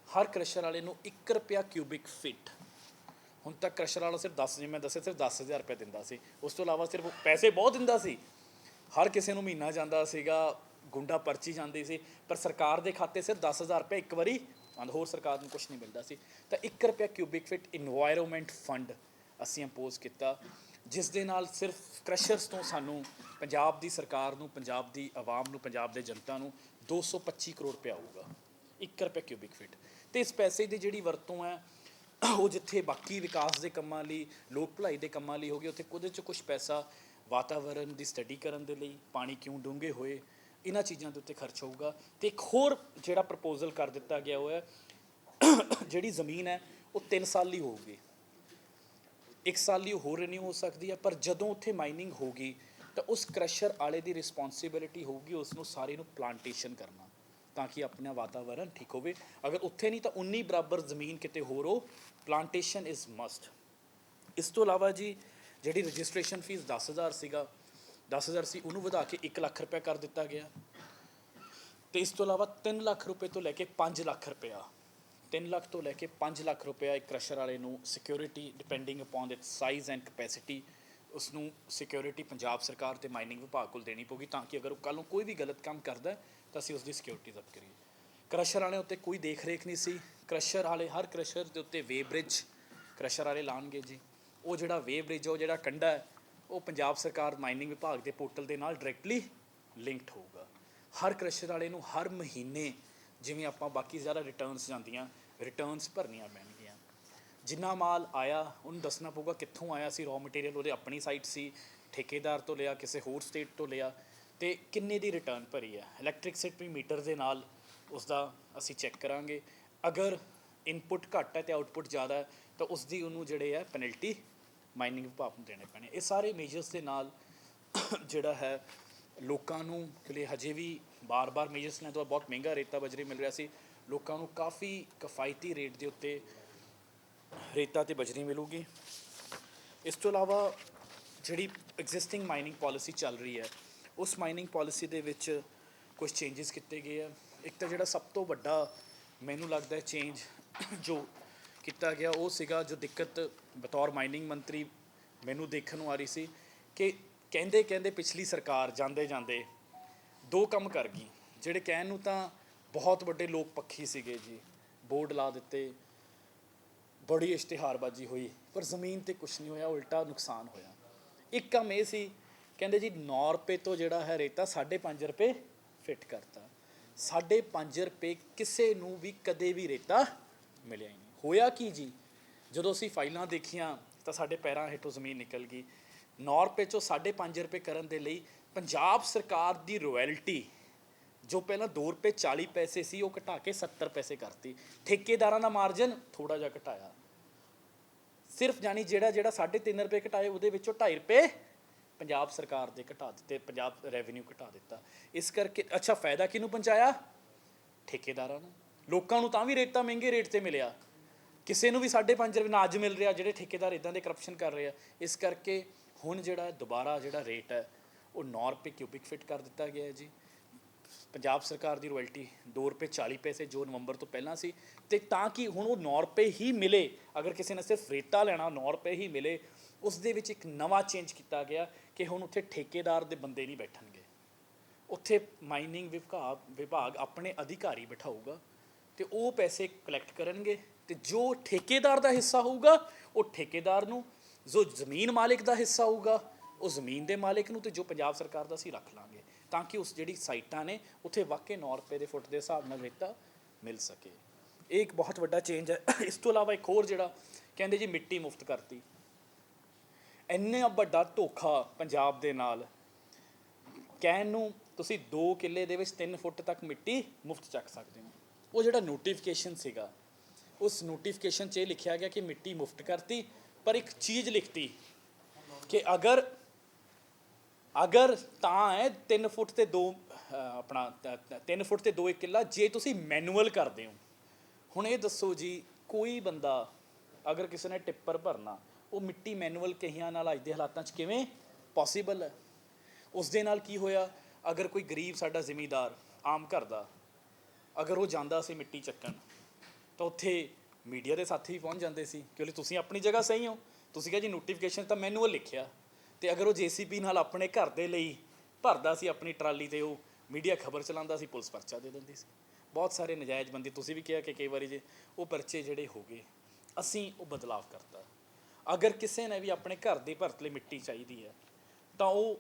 ਹਰ ਕ੍ਰਸ਼ਰ ਵਾਲੇ ਨੂੰ 1 ਰੁਪਿਆ ਕਿਊਬਿਕ ਫਿਟ। ਹੁਣ ਤੱਕ ਕ੍ਰਸ਼ਰ ਵਾਲਾ ਸਿਰਫ 10, ਜਿਵੇਂ ਮੈਂ ਦੱਸਿਆ, ਸਿਰਫ 10,000 ਰੁਪਏ ਦਿੰਦਾ ਸੀ। ਉਸ ਤੋਂ ਇਲਾਵਾ ਸਿਰਫ ਪੈਸੇ ਬਹੁਤ ਦਿੰਦਾ ਸੀ, ਹਰ ਕਿਸੇ ਨੂੰ ਮਹੀਨਾ ਜਾਂਦਾ ਸੀਗਾ, ਗੁੰਡਾ ਪਰਚੀ ਜਾਂਦੀ ਸੀ, ਪਰ ਸਰਕਾਰ ਦੇ ਖਾਤੇ ਸਿਰਫ 10,000 ਰੁਪਏ ਇੱਕ ਵਾਰੀ, ਹੋਰ ਸਰਕਾਰ ਨੂੰ ਕੁਝ ਨਹੀਂ ਮਿਲਦਾ ਸੀ। ਤਾਂ 1 ਰੁਪਿਆ ਕਿਊਬਿਕ ਫਿਟ ਇਨਵਾਇਰਮੈਂਟ ਫੰਡ ਅਸੀਂ ਇੰਪੋਜ਼ ਕੀਤਾ, ਜਿਸ ਦੇ ਨਾਲ ਸਿਰਫ ਕ੍ਰਸ਼ਰਸ ਤੋਂ ਸਾਨੂੰ, ਪੰਜਾਬ ਦੀ ਸਰਕਾਰ ਨੂੰ, ਪੰਜਾਬ ਦੀ ਆਵਾਮ ਨੂੰ, ਪੰਜਾਬ ਦੇ ਜਨਤਾ ਨੂੰ 225 ਕਰੋੜ ਰੁਪਏ ਆਊਗਾ 1 ਰੁਪਏ ਕਿਊਬਿਕ ਫਿਟ। ਅਤੇ ਇਸ ਪੈਸੇ ਦੀ ਜਿਹੜੀ ਵਰਤੋਂ ਹੈ ਉਹ ਜਿੱਥੇ ਬਾਕੀ ਵਿਕਾਸ ਦੇ ਕੰਮਾਂ ਲਈ, ਲੋਕ ਭਲਾਈ ਦੇ ਕੰਮਾਂ ਲਈ ਹੋ ਗਏ, ਉੱਥੇ ਉਹਦੇ 'ਚ ਕੁਛ ਪੈਸਾ ਵਾਤਾਵਰਣ ਦੀ ਸਟੱਡੀ ਕਰਨ ਦੇ ਲਈ, ਪਾਣੀ ਕਿਉਂ ਡੂੰਘੇ ਹੋਏ, ਇਹਨਾਂ ਚੀਜ਼ਾਂ ਦੇ ਉੱਤੇ ਖਰਚ ਹੋਊਗਾ। ਅਤੇ ਇੱਕ ਹੋਰ ਜਿਹੜਾ ਪ੍ਰਪੋਜ਼ਲ ਕਰ ਦਿੱਤਾ ਗਿਆ ਉਹ ਹੈ, ਜਿਹੜੀ ਜ਼ਮੀਨ ਹੈ ਉਹ 3 ਸਾਲ ਲਈ ਹੋਊਗੀ, 1 ਸਾਲ ਲਈ ਹੋਰ ਰੀਨਿਊ ਹੋ ਸਕਦੀ ਹੈ, ਪਰ ਜਦੋਂ ਉੱਥੇ ਮਾਈਨਿੰਗ ਹੋਊਗੀ ਤਾਂ ਉਸ ਕ੍ਰਸ਼ਰ ਵਾਲੇ ਦੀ ਰਿਸਪੌਂਸਿਬਿਲਿਟੀ ਹੋਊਗੀ ਉਸ ਨੂੰ ਸਾਰੇ ਨੂੰ ਪਲਾਂਟੇਸ਼ਨ ਕਰਨਾ, ਤਾਂ ਕਿ ਆਪਣਾ ਵਾਤਾਵਰਣ ਠੀਕ ਹੋਵੇ। ਅਗਰ ਉੱਥੇ ਨਹੀਂ ਤਾਂ 19 ਬਰਾਬਰ ਜ਼ਮੀਨ ਕਿਤੇ ਹੋਰ ਹੋ, ਪਲਾਂਟੇਸ਼ਨ ਇਜ਼ ਮਸਟ। ਇਸ ਤੋਂ ਇਲਾਵਾ ਜੀ ਜਿਹੜੀ ਰਜਿਸਟ੍ਰੇਸ਼ਨ ਫੀਸ 10,000 ਸੀਗਾ, 10,000 ਸੀ, ਉਹਨੂੰ ਵਧਾ ਕੇ 1 ਲੱਖ ਰੁਪਇਆ ਕਰ ਦਿੱਤਾ ਗਿਆ। ਅਤੇ ਇਸ ਤੋਂ ਇਲਾਵਾ 3 ਲੱਖ ਰੁਪਏ ਤੋਂ ਲੈ ਕੇ 5 ਲੱਖ ਰੁਪਇਆ, 3 ਲੱਖ ਤੋਂ ਲੈ ਕੇ 5 ਲੱਖ ਰੁਪਇਆ ਇੱਕ ਕ੍ਰਸ਼ਰ ਵਾਲੇ ਨੂੰ security, depending upon it's size and capacity, ਉਸ ਨੂੰ ਸਿਕਿਉਰਿਟੀ ਪੰਜਾਬ ਸਰਕਾਰ ਅਤੇ ਮਾਈਨਿੰਗ ਵਿਭਾਗ ਕੋਲ ਦੇਣੀ ਪਊਗੀ, ਤਾਂ ਕਿ ਅਗਰ ਉਹ ਕੱਲ੍ਹ ਨੂੰ ਕੋਈ ਵੀ ਗਲਤ ਕੰਮ ਕਰਦਾ ਤਾਂ ਅਸੀਂ ਉਸਦੀ ਸਿਕਿਉਰਿਟੀ ਜ਼ਬਤ ਕਰੀਏ। ਕ੍ਰਸ਼ਰ ਵਾਲਿਆਂ ਉੱਤੇ ਕੋਈ ਦੇਖ ਰੇਖ ਨਹੀਂ ਸੀ। ਕ੍ਰਸ਼ਰ ਵਾਲੇ, ਹਰ ਕ੍ਰਸ਼ਰ ਦੇ ਉੱਤੇ ਵੇ ਬ੍ਰਿਜ ਕ੍ਰਸ਼ਰ ਵਾਲੇ ਲਾਉਣਗੇ ਜੀ। ਉਹ ਜਿਹੜਾ ਵੇ ਬ੍ਰਿਜ, ਉਹ ਜਿਹੜਾ ਕੰਢਾ ਹੈ, ਉਹ ਪੰਜਾਬ ਸਰਕਾਰ ਮਾਈਨਿੰਗ ਵਿਭਾਗ ਦੇ ਪੋਰਟਲ ਦੇ ਨਾਲ ਡਾਇਰੈਕਟਲੀ ਲਿੰਕਡ ਹੋਊਗਾ। ਹਰ ਕ੍ਰਸ਼ਰ ਵਾਲੇ ਨੂੰ ਹਰ ਮਹੀਨੇ, ਜਿਵੇਂ ਆਪਾਂ ਬਾਕੀ ਜ਼ਿਆਦਾ ਰਿਟਰਨਸ ਜਾਂਦੀਆਂ, ਰਿਟਰਨਸ ਭਰਨੀਆਂ ਪੈਣਗੀਆਂ। ਜਿੰਨਾ ਮਾਲ ਆਇਆ ਉਹਨੂੰ ਦੱਸਣਾ ਪਊਗਾ ਕਿੱਥੋਂ ਆਇਆ ਸੀ, ਰॉ ਮਟੀਰੀਅਲ ਉਹਦੇ ਆਪਣੀ ਸਾਈਟ ਸੀ, ਠੇਕੇਦਾਰ ਤੋਂ ਲਿਆ, ਕਿਸੇ ਹੋਰ ਸਟੇਟ ਤੋਂ ਲਿਆ, ਅਤੇ ਕਿੰਨੇ ਦੀ ਰਿਟਰਨ ਭਰੀ ਹੈ। ਇਲੈਕਟ੍ਰਿਸਿਟੀ ਮੀਟਰ ਦੇ ਨਾਲ ਉਸਦਾ ਅਸੀਂ ਚੈੱਕ ਕਰਾਂਗੇ। ਅਗਰ ਇਨਪੁਟ ਘੱਟ ਹੈ ਅਤੇ ਆਊਟਪੁੱਟ ਜ਼ਿਆਦਾ ਹੈ ਤਾਂ ਉਸਦੀ ਉਹਨੂੰ ਜਿਹੜੇ ਹੈ ਪੈਨਲਟੀ ਮਾਈਨਿੰਗ ਵਿਭਾਗ ਨੂੰ ਦੇਣੇ ਪੈਣੇ। ਇਹ ਸਾਰੇ ਮੇਜਰਸ ਦੇ ਨਾਲ ਜਿਹੜਾ ਹੈ ਲੋਕਾਂ ਨੂੰ, ਕਿ ਹਜੇ ਵੀ ਬਾਰ-ਬਾਰ ਮੇਜਰਸ ਲੈਣ ਤੋਂ ਬਾਅਦ ਬਹੁਤ ਮਹਿੰਗਾ ਰੇਤਾ ਬਜਰੀ ਮਿਲ ਰਿਹਾ ਸੀ, ਲੋਕਾਂ ਨੂੰ ਕਾਫੀ ਕਿਫਾਇਤੀ ਰੇਟ ਦੇ ਉੱਤੇ ਰੇਤਾ ਅਤੇ ਬਜਰੀ ਮਿਲੂਗੀ। ਇਸ ਤੋਂ ਇਲਾਵਾ ਜਿਹੜੀ ਐਗਜ਼ਿਸਟਿੰਗ ਮਾਈਨਿੰਗ ਪਾਲਿਸੀ ਚੱਲ ਰਹੀ ਹੈ, ਉਸ ਮਾਈਨਿੰਗ ਪਾਲਿਸੀ ਦੇ ਵਿੱਚ ਕੁਝ ਚੇਂਜਸ ਕੀਤੇ ਗਏ ਆ। ਇੱਕ ਤਾਂ ਜਿਹੜਾ ਸਭ ਤੋਂ ਵੱਡਾ ਮੈਨੂੰ ਲੱਗਦਾ ਚੇਂਜ ਜੋ ਕੀਤਾ ਗਿਆ ਉਹ ਸੀਗਾ, ਜੋ ਦਿੱਕਤ ਬਤੌਰ ਮਾਈਨਿੰਗ ਮੰਤਰੀ ਮੈਨੂੰ ਦੇਖਣ ਨੂੰ ਆ ਰਹੀ ਸੀ, ਕਿ ਕਹਿੰਦੇ ਪਿਛਲੀ ਸਰਕਾਰ ਜਾਂਦੇ 2 ਕੰਮ ਕਰ ਗਈ, ਜਿਹੜੇ ਕਹਿਣ ਨੂੰ ਤਾਂ ਬਹੁਤ ਵੱਡੇ ਲੋਕ ਪੱਖੀ ਸੀਗੇ ਜੀ, ਬੋਰਡ ਲਾ ਦਿੱਤੇ, ਬੜੀ ਇਸ਼ਤਿਹਾਰਬਾਜ਼ੀ ਹੋਈ, ਪਰ ਜ਼ਮੀਨ 'ਤੇ ਕੁਛ ਨਹੀਂ ਹੋਇਆ, ਉਲਟਾ ਨੁਕਸਾਨ ਹੋਇਆ। ਇੱਕ ਕੰਮ ਇਹ ਸੀ, ਕਹਿੰਦੇ ਜੀ 9 ਰੁਪਏ ਤੋਂ ਜਿਹੜਾ ਹੈ ਰੇਤਾ 5.5 ਰੁਪਏ ਫਿੱਟ ਕਰਤਾ। 5.5 ਰੁਪਏ ਕਿਸੇ ਨੂੰ ਵੀ ਕਦੇ ਵੀ ਰੇਤਾ ਮਿਲਿਆ ਹੀ ਨਹੀਂ। ਹੋਇਆ ਕੀ ਜੀ, ਜਦੋਂ ਅਸੀਂ ਫਾਈਲਾਂ ਦੇਖੀਆਂ ਤਾਂ ਸਾਡੇ ਪੈਰਾਂ ਹੇਠੋਂ ਜ਼ਮੀਨ ਨਿਕਲ ਗਈ। 9 ਰੁਪਏ 'ਚੋਂ 5.5 ਰੁਪਏ ਕਰਨ ਦੇ ਲਈ ਪੰਜਾਬ ਸਰਕਾਰ ਦੀ ਰੋਇਲਟੀ, ਜੋ ਪਹਿਲਾਂ 2 ਰੁਪਏ 40 ਪੈਸੇ ਸੀ, ਉਹ ਘਟਾ ਕੇ 70 ਪੈਸੇ ਕਰਤੀ। ਠੇਕੇਦਾਰਾਂ ਦਾ ਮਾਰਜਨ ਥੋੜ੍ਹਾ ਜਿਹਾ ਘਟਾਇਆ, ਸਿਰਫ ਜਾਣੀ ਜਿਹੜਾ 3.5 ਰੁਪਏ ਘਟਾਏ ਉਹਦੇ ਵਿੱਚੋਂ 2.5 ਰੁਪਏ ਪੰਜਾਬ ਸਰਕਾਰ ਦੇ ਘਟਾ ਦਿੱਤੇ, ਪੰਜਾਬ ਰੈਵਨਿਊ ਘਟਾ ਦਿੱਤਾ। ਇਸ ਕਰਕੇ ਅੱਛਾ ਫਾਇਦਾ ਕਿਹਨੂੰ ਪਹੁੰਚਾਇਆ? ਠੇਕੇਦਾਰਾਂ ਨੂੰ। ਲੋਕਾਂ ਨੂੰ ਤਾਂ ਵੀ ਰੇਤਾ ਮਹਿੰਗੇ ਰੇਟ 'ਤੇ ਮਿਲਿਆ, ਕਿਸੇ ਨੂੰ ਵੀ 5.5 ਰੁਪਏ ਨਾ ਅੱਜ ਮਿਲ ਰਿਹਾ, ਜਿਹੜੇ ਠੇਕੇਦਾਰ ਇੱਦਾਂ ਦੇ ਕਰਪਸ਼ਨ ਕਰ ਰਹੇ ਆ। ਇਸ ਕਰਕੇ ਹੁਣ ਜਿਹੜਾ ਦੁਬਾਰਾ ਜਿਹੜਾ ਰੇਟ ਹੈ ਉਹ 9 ਰੁਪਏ ਕਿਊਬਿਕ ਫਿਟ ਕਰ ਦਿੱਤਾ ਗਿਆ ਹੈ ਜੀ। ਪੰਜਾਬ ਸਰਕਾਰ ਦੀ ਰੋਇਲਟੀ 2 ਰੁਪਏ 40 ਪੈਸੇ ਜੋ ਨਵੰਬਰ ਤੋਂ ਪਹਿਲਾਂ ਸੀ, ਅਤੇ ਤਾਂ ਕਿ ਹੁਣ ਉਹ 9 ਰੁਪਏ ਹੀ ਮਿਲੇ, ਅਗਰ ਕਿਸੇ ਨੇ ਸਿਰਫ ਰੇਤਾ ਲੈਣਾ 9 ਰੁਪਏ ਹੀ ਮਿਲੇ। ਉਸ ਦੇ ਵਿੱਚ ਇੱਕ ਨਵਾਂ ਚੇਂਜ ਕੀਤਾ ਗਿਆ ਕਿ ਹੁਣ ਉੱਥੇ ਠੇਕੇਦਾਰ ਦੇ ਬੰਦੇ ਨਹੀਂ ਬੈਠਣਗੇ, ਉੱਥੇ ਮਾਈਨਿੰਗ ਵਿਭਾਗ ਆਪਣੇ ਅਧਿਕਾਰੀ ਬਿਠਾਊਗਾ ਅਤੇ ਉਹ ਪੈਸੇ ਕਲੈਕਟ ਕਰਨਗੇ, ਅਤੇ ਜੋ ਠੇਕੇਦਾਰ ਦਾ ਹਿੱਸਾ ਹੋਊਗਾ ਉਹ ਠੇਕੇਦਾਰ ਨੂੰ, ਜੋ ਜ਼ਮੀਨ ਮਾਲਿਕ ਦਾ ਹਿੱਸਾ ਹੋਊਗਾ ਉਹ ਜ਼ਮੀਨ ਦੇ ਮਾਲਿਕ ਨੂੰ, ਅਤੇ ਜੋ ਪੰਜਾਬ ਸਰਕਾਰ ਦਾ ਅਸੀਂ ਰੱਖ ਲਾਂਗੇ, ਤਾਂ ਕਿ ਉਸ ਜਿਹੜੀ ਸਾਈਟਾਂ ਨੇ ਉੱਥੇ ਵਾਕਈ 9 ਰੁਪਏ ਦੇ ਫੁੱਟ ਦੇ ਹਿਸਾਬ ਨਾਲ ਰੇਤਾ ਮਿਲ ਸਕੇ। ਇਹ ਇੱਕ ਬਹੁਤ ਵੱਡਾ ਚੇਂਜ ਹੈ। ਇਸ ਤੋਂ ਇਲਾਵਾ ਇੱਕ ਹੋਰ ਜਿਹੜਾ ਕਹਿੰਦੇ ਜੀ ਮਿੱਟੀ ਮੁਫਤ ਕਰਤੀ। ਇੰਨਾ ਵੱਡਾ ਧੋਖਾ ਪੰਜਾਬ ਦੇ ਨਾਲ, ਕਹਿਣ ਨੂੰ ਤੁਸੀਂ 2 ਕਿੱਲੇ ਦੇ ਵਿੱਚ 3 ਫੁੱਟ ਤੱਕ ਮਿੱਟੀ ਮੁਫਤ ਚੱਕ ਸਕਦੇ ਹੋ। ਉਹ ਜਿਹੜਾ ਨੋਟੀਫਿਕੇਸ਼ਨ ਸੀਗਾ, ਉਸ ਨੋਟੀਫਿਕੇਸ਼ਨ 'ਚ ਇਹ ਲਿਖਿਆ ਗਿਆ ਕਿ ਮਿੱਟੀ ਮੁਫਤ ਕਰਤੀ, ਪਰ ਇੱਕ ਚੀਜ਼ ਲਿਖਤੀ ਕਿ ਅਗਰ ਤਾਂ ਹੈ 3 ਫੁੱਟ ਤੇ 2 ਆਪਣਾ 3 ਫੁੱਟ ਤੇ 2 ਕਿੱਲਾ ਜੇ ਤੁਸੀਂ ਮੈਨੂਅਲ ਕਰਦੇ ਹੋ। ਹੁਣ ਇਹ ਦੱਸੋ ਜੀ, ਕੋਈ ਬੰਦਾ ਅਗਰ ਕਿਸੇ ਨੇ ਟਿੱਪਰ ਭਰਨਾ, ਉਹ ਮਿੱਟੀ ਮੈਨੂਅਲ ਕਹੀਆਂ ਨਾਲ ਅੱਜ ਦੇ ਹਾਲਾਤਾਂ 'ਚ ਕਿਵੇਂ ਪੋਸੀਬਲ ਹੈ? ਉਸ ਦੇ ਨਾਲ ਕੀ ਹੋਇਆ, ਅਗਰ ਕੋਈ ਗਰੀਬ ਸਾਡਾ ਜ਼ਿਮੀਂਦਾਰ ਆਮ ਘਰ ਦਾ ਅਗਰ ਉਹ ਜਾਂਦਾ ਸੀ ਮਿੱਟੀ ਚੱਕਣ, ਤਾਂ ਉੱਥੇ ਮੀਡੀਆ ਦੇ ਸਾਥੀ ਵੀ ਪਹੁੰਚ ਜਾਂਦੇ ਸੀ, ਕਿਉਂਕਿ ਤੁਸੀਂ ਆਪਣੀ ਜਗ੍ਹਾ ਸਹੀ ਹੋ, ਤੁਸੀਂ ਕਿਹਾ ਜੀ ਨੋਟੀਫਿਕੇਸ਼ਨ ਤਾਂ ਮੈਨੂਅਲ ਲਿਖਿਆ, ਤੇ ਅਗਰ ਉਹ JCB ਨਾਲ ਆਪਣੇ ਘਰ ਦੇ ਲਈ ਭਰਦਾ ਸੀ ਆਪਣੀ ਟਰਾਲੀ, ਤੇ ਉਹ ਮੀਡੀਆ ਖਬਰ ਚਲਾਉਂਦਾ ਸੀ, ਪੁਲਿਸ ਪਰਚਾ ਦੇ ਦਿੰਦੀ ਸੀ। ਬਹੁਤ ਸਾਰੇ ਨਜਾਇਜ਼ ਬੰਦੇ, ਤੁਸੀਂ ਵੀ ਕਿਹਾ ਕਿ ਕਈ ਵਾਰੀ ਜੇ ਉਹ ਪਰਚੇ ਜਿਹੜੇ ਹੋ ਗਏ, ਅਸੀਂ ਉਹ ਬਦਲਾਵ ਕਰਤਾ। ਅਗਰ ਕਿਸੇ ਨੇ ਵੀ ਆਪਣੇ ਘਰ ਦੇ ਭਰਤ ਲਈ ਮਿੱਟੀ ਚਾਹੀਦੀ ਹੈ, ਤਾਂ ਉਹ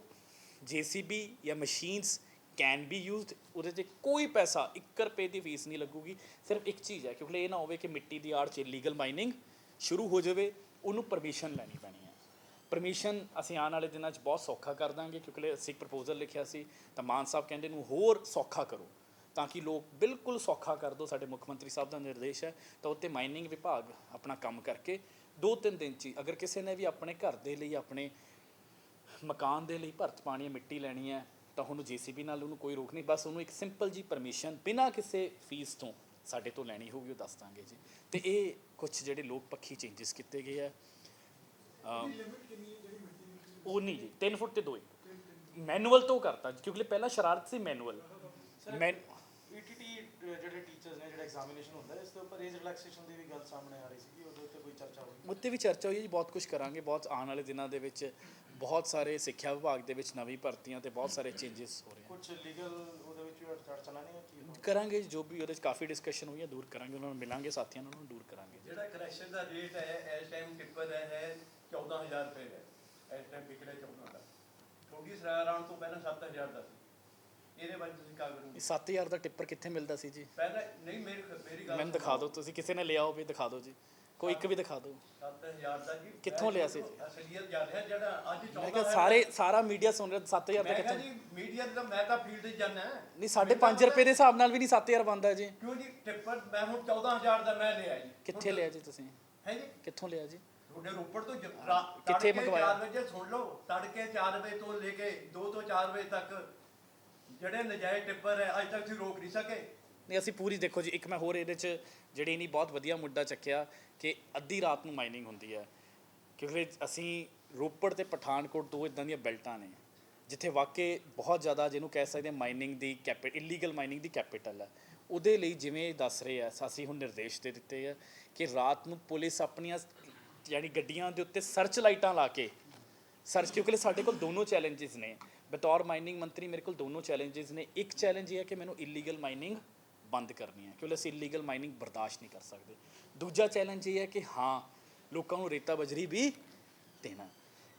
JCB ਜਾਂ ਮਸ਼ੀਨਸ ਕੈਨ ਬੀ ਯੂਜ਼ਡ, ਉਹਦੇ 'ਤੇ ਕੋਈ ਪੈਸਾ 1 ਰੁਪਏ ਦੀ ਫੀਸ ਨਹੀਂ ਲੱਗੂਗੀ। ਸਿਰਫ ਇੱਕ ਚੀਜ਼ ਹੈ, ਕਿਉਂਕਿ ਇਹ ਨਾ ਹੋਵੇ ਕਿ ਮਿੱਟੀ ਦੀ ਆੜ 'ਚ ਇਲੀਗਲ ਮਾਈਨਿੰਗ ਸ਼ੁਰੂ ਹੋ ਜਾਵੇ, ਉਹਨੂੰ ਪਰਮਿਸ਼ਨ ਲੈਣੀ ਪੈਣੀ ਹੈ। ਪਰਮਿਸ਼ਨ ਅਸੀਂ ਆਉਣ ਵਾਲੇ ਦਿਨਾਂ 'ਚ ਬਹੁਤ ਸੌਖਾ ਕਰ ਦਾਂਗੇ, ਕਿਉਂਕਿ ਅਸੀਂ ਇੱਕ ਪ੍ਰਪੋਜ਼ਲ ਲਿਖਿਆ ਸੀ, ਤਾਂ ਮਾਨ ਸਾਹਿਬ ਕਹਿੰਦੇ ਇਹਨੂੰ ਹੋਰ ਸੌਖਾ ਕਰੋ, ਤਾਂ ਕਿ ਲੋਕ ਬਿਲਕੁਲ ਸੌਖਾ ਕਰ ਦਿਓ। ਸਾਡੇ ਮੁੱਖ ਮੰਤਰੀ ਸਾਹਿਬ ਦਾ ਨਿਰਦੇਸ਼ ਹੈ, ਤਾਂ ਉੱਤੇ ਮਾਈਨਿੰਗ ਵਿਭਾਗ ਆਪਣਾ ਕੰਮ ਕਰਕੇ 2-3 ਦਿਨ 'ਚ ਹੀ, ਅਗਰ ਕਿਸੇ ਨੇ ਵੀ ਆਪਣੇ ਘਰ ਦੇ ਲਈ, ਆਪਣੇ ਮਕਾਨ ਦੇ ਲਈ ਭਰਤ ਪਾਣੀ ਹੈ, ਮਿੱਟੀ ਲੈਣੀ ਹੈ, ਤਾਂ ਉਹਨੂੰ JCB ਨਾਲ ਉਹਨੂੰ ਕੋਈ ਰੋਕ ਨਹੀਂ, ਬਸ ਉਹਨੂੰ ਇੱਕ ਸਿੰਪਲ ਜੀ ਪਰਮਿਸ਼ਨ ਬਿਨਾਂ ਕਿਸੇ ਫੀਸ ਤੋਂ ਸਾਡੇ ਤੋਂ ਲੈਣੀ ਹੋਊਗੀ, ਉਹ ਦੱਸ ਦਾਂਗੇ ਜੀ। ਤੇ ਇਹ ਕੁਛ ਜਿਹੜੇ ਲੋਕ ਪੱਖੀ ਚੇਂਜਸ ਕੀਤੇ ਗਏ ਆ। ਉਹ ਨਹੀਂ ਜੀ, 3 ਫੁੱਟ ਤੇ 2 ਮੈਨੂਅਲ ਤੋਂ ਕਰਤਾ, ਕਿਉਂਕਿ ਪਹਿਲਾਂ ਸ਼ਰਾਰਤ ਸੀ ਮੈਨੂਅਲ। ETT ਜਿਹੜੇ ਟੀਚਰਸ ਨੇ, ਜਿਹੜਾ ਐਗਜ਼ਾਮੀਨੇਸ਼ਨ ਹੁੰਦਾ ਇਸ ਦੇ ਉੱਪਰ ਏਜ ਰਿਲੈਕਸੇਸ਼ਨ ਦੀ ਵੀ ਗੱਲ ਸਾਹਮਣੇ ਆ ਰਹੀ ਸੀ, ਕਿ ਉਹਦੇ ਉੱਤੇ ਕੋਈ ਚਰਚਾ ਹੋਈ? ਉੱਤੇ ਵੀ ਚਰਚਾ ਹੋਈ ਜੀ, ਬਹੁਤ ਕੁਝ ਕਰਾਂਗੇ। ਬਹੁਤ ਆਉਣ ਵਾਲੇ ਦਿਨਾਂ ਦੇ ਵਿੱਚ ਬਹੁਤ ਸਾਰੇ ਸਿੱਖਿਆ ਵਿਭਾਗ ਦੇ ਵਿੱਚ ਨਵੀਂ ਭਰਤੀਆਂ ਤੇ ਬਹੁਤ ਸਾਰੇ ਚੇਂਜਸ ਹੋ ਰਹੇ ਹਨ। ਕੁਝ ਲੀਗਲ ਉਹਦੇ ਵਿੱਚ ਵੀ ਚਰਚਾ ਲੈਣੀ ਹੈ ਕੀ ਕਰਾਂਗੇ, ਜੋ ਵੀ ਉਹਦੇ 'ਚ ਕਾਫੀ ਡਿਸਕਸ਼ਨ ਹੋਈ ਹੈ, ਦੂਰ ਕਰਾਂਗੇ, ਉਹਨਾਂ ਨੂੰ ਮਿਲਾਂਗੇ, ਸਾਥੀਆਂ ਨਾਲ, ਉਹਨਾਂ ਨੂੰ ਦੂਰ ਕਰਾਂਗੇ। ਜਿਹੜਾ ਕਨੈਕਸ਼ਨ ਦਾ ਰੇਟ ਹੈ ਇਸ ਟਾਈਮ ਟਿੱਪਰ ਹੈ 14,000 ਰੁਪਏ ਹੈ, ਇਸ ਟਾਈਮ ਵਿਕੜਾ 14 ਦਾ, ਕਿਉਂਕਿ ਸਰਾਰਾਂ ਤੋਂ ਪਹਿਲਾਂ 7,000 ਦਾ ਸੀ। ਇਹਦੇ ਬਾਰੇ ਤੁਸੀਂ ਕੀ ਕਰੋਗੇ? 7,000 ਦਾ ਟਿੱਪਰ ਕਿੱਥੇ ਮਿਲਦਾ ਸੀ ਜੀ? ਪਹਿਲਾਂ ਨਹੀਂ, ਮੇਰੀ ਗੱਲ ਮੈਨੂੰ ਦਿਖਾ ਦਿਓ, ਤੁਸੀਂ ਕਿਸੇ ਨੇ ਲਿਆ ਹੋਵੇ ਦਿਖਾ ਦਿਓ ਜੀ, ਕੋਈ ਇੱਕ ਵੀ ਦਿਖਾ ਦਿਓ। 7,000 ਦਾ ਜੀ ਕਿੱਥੋਂ ਲਿਆ ਸੀ ਜੀ? ਅਸਲੀਅਤ ਜਾ ਰਿਹਾ ਜਿਹੜਾ ਅੱਜ ਮੈਂ 14,000 ਕਿਹਾ ਸਾਰਾ ਮੀਡੀਆ ਸੁਣ ਰਿਹਾ, 7,000 ਦਾ ਮੈਂ ਕਿਹਾ ਕਿੱਥੋਂ? ਜੀ ਮੀਡੀਆ ਦਾ, ਮੈਂ ਤਾਂ ਫੀਲਡ 'ਚ ਜਾਂਦਾ ਨਹੀਂ, 5.5 ਰੁਪਏ ਦੇ ਹਿਸਾਬ ਨਾਲ ਵੀ ਨਹੀਂ 7,000 ਬਣਦਾ ਜੀ। ਕਿਉਂ ਜੀ? ਟਿੱਪਰ ਮੈਂ ਹੁਣ 14,000 ਦਾ ਮੈਂ ਲਿਆ ਜੀ। ਕਿੱਥੇ ਲਿਆ ਜੀ ਤੁਸੀਂ? ਹੈ ਜੀ ਕਿੱਥੋਂ ਲਿਆ ਜੀ? ਤੁਹਾਡੇ ਰੋਪੜ ਤੋਂ ਕਿੱਥੇ ਮੰਗਵਾਇਆ? 4 ਵਜੇ ਸੁਣ ਲਓ, ਤੜਕੇ 4 ਵਜੇ ਤੋਂ ਲੈ ਕੇ 2 ਤੋਂ 4 ਵਜੇ ਤੱਕ ਜਿਹੜੇ ਨਜਾਇਜ਼ ਟਿੱਪਰ ਹੈ ਅੱਜ ਤੱਕ ਤੁਸੀਂ ਰੋਕ ਨਹੀਂ ਸਕੇ। ਨਹੀਂ, ਅਸੀਂ ਪੂਰੀ ਦੇਖੋ ਜੀ, ਇੱਕ ਮੈਂ ਹੋਰ ਇਹਦੇ 'ਚ ਜਿਹੜੀ ਨਹੀਂ ਬਹੁਤ ਵਧੀਆ ਮੁੱਦਾ ਚੱਕਿਆ ਕਿ ਅੱਧੀ ਰਾਤ ਨੂੰ ਮਾਈਨਿੰਗ ਹੁੰਦੀ ਹੈ, ਕਿਉਂਕਿ ਅਸੀਂ ਰੋਪੜ ਤੇ ਪਠਾਨਕੋਟ 2 ਇੱਦਾਂ ਦੀਆਂ ਬੈਲਟਾਂ ਨੇ ਜਿੱਥੇ ਵਾਕਈ ਬਹੁਤ ਜ਼ਿਆਦਾ, ਜਿਹਨੂੰ ਕਹਿ ਸਕਦੇ ਮਾਈਨਿੰਗ ਦੀ ਇਲੀਗਲ ਮਾਈਨਿੰਗ ਦੀ ਕੈਪੀਟਲ ਹੈ। ਉਹਦੇ ਲਈ ਜਿਵੇਂ ਦੱਸ ਰਹੇ ਆ, ਅਸੀਂ ਹੁਣ ਨਿਰਦੇਸ਼ ਦੇ ਦਿੱਤੇ ਆ ਕਿ ਰਾਤ ਨੂੰ ਪੁਲਿਸ ਆਪਣੀਆਂ ਯਾਨੀ ਗੱਡੀਆਂ ਦੇ ਉੱਤੇ ਸਰਚ ਲਾਈਟਾਂ ਲਾ ਕੇ ਕਿਉਂਕਿ ਸਾਡੇ ਕੋਲ ਦੋਨੋਂ ਚੈਲੰਜਸ ਨੇ। ਬਤੌਰ ਮਾਈਨਿੰਗ ਮੰਤਰੀ ਮੇਰੇ ਕੋਲ ਦੋਨੋਂ ਚੈਲੰਜਸ ਨੇ। ਇੱਕ ਚੈਲੰਜ ਇਹ ਹੈ ਕਿ ਮੈਨੂੰ ਇਲੀਗਲ ਮਾਈਨਿੰਗ ਬੰਦ ਕਰਨੀ ਹੈ, ਕਿਉਂਕਿ ਅਸੀਂ ਇਲੀਗਲ ਮਾਈਨਿੰਗ ਬਰਦਾਸ਼ਤ ਨਹੀਂ ਕਰ ਸਕਦੇ। ਦੂਜਾ ਚੈਲੰਜ ਇਹ ਹੈ ਕਿ ਹਾਂ, ਲੋਕਾਂ ਨੂੰ ਰੇਤਾ ਬਜਰੀ ਵੀ ਦੇਣਾ।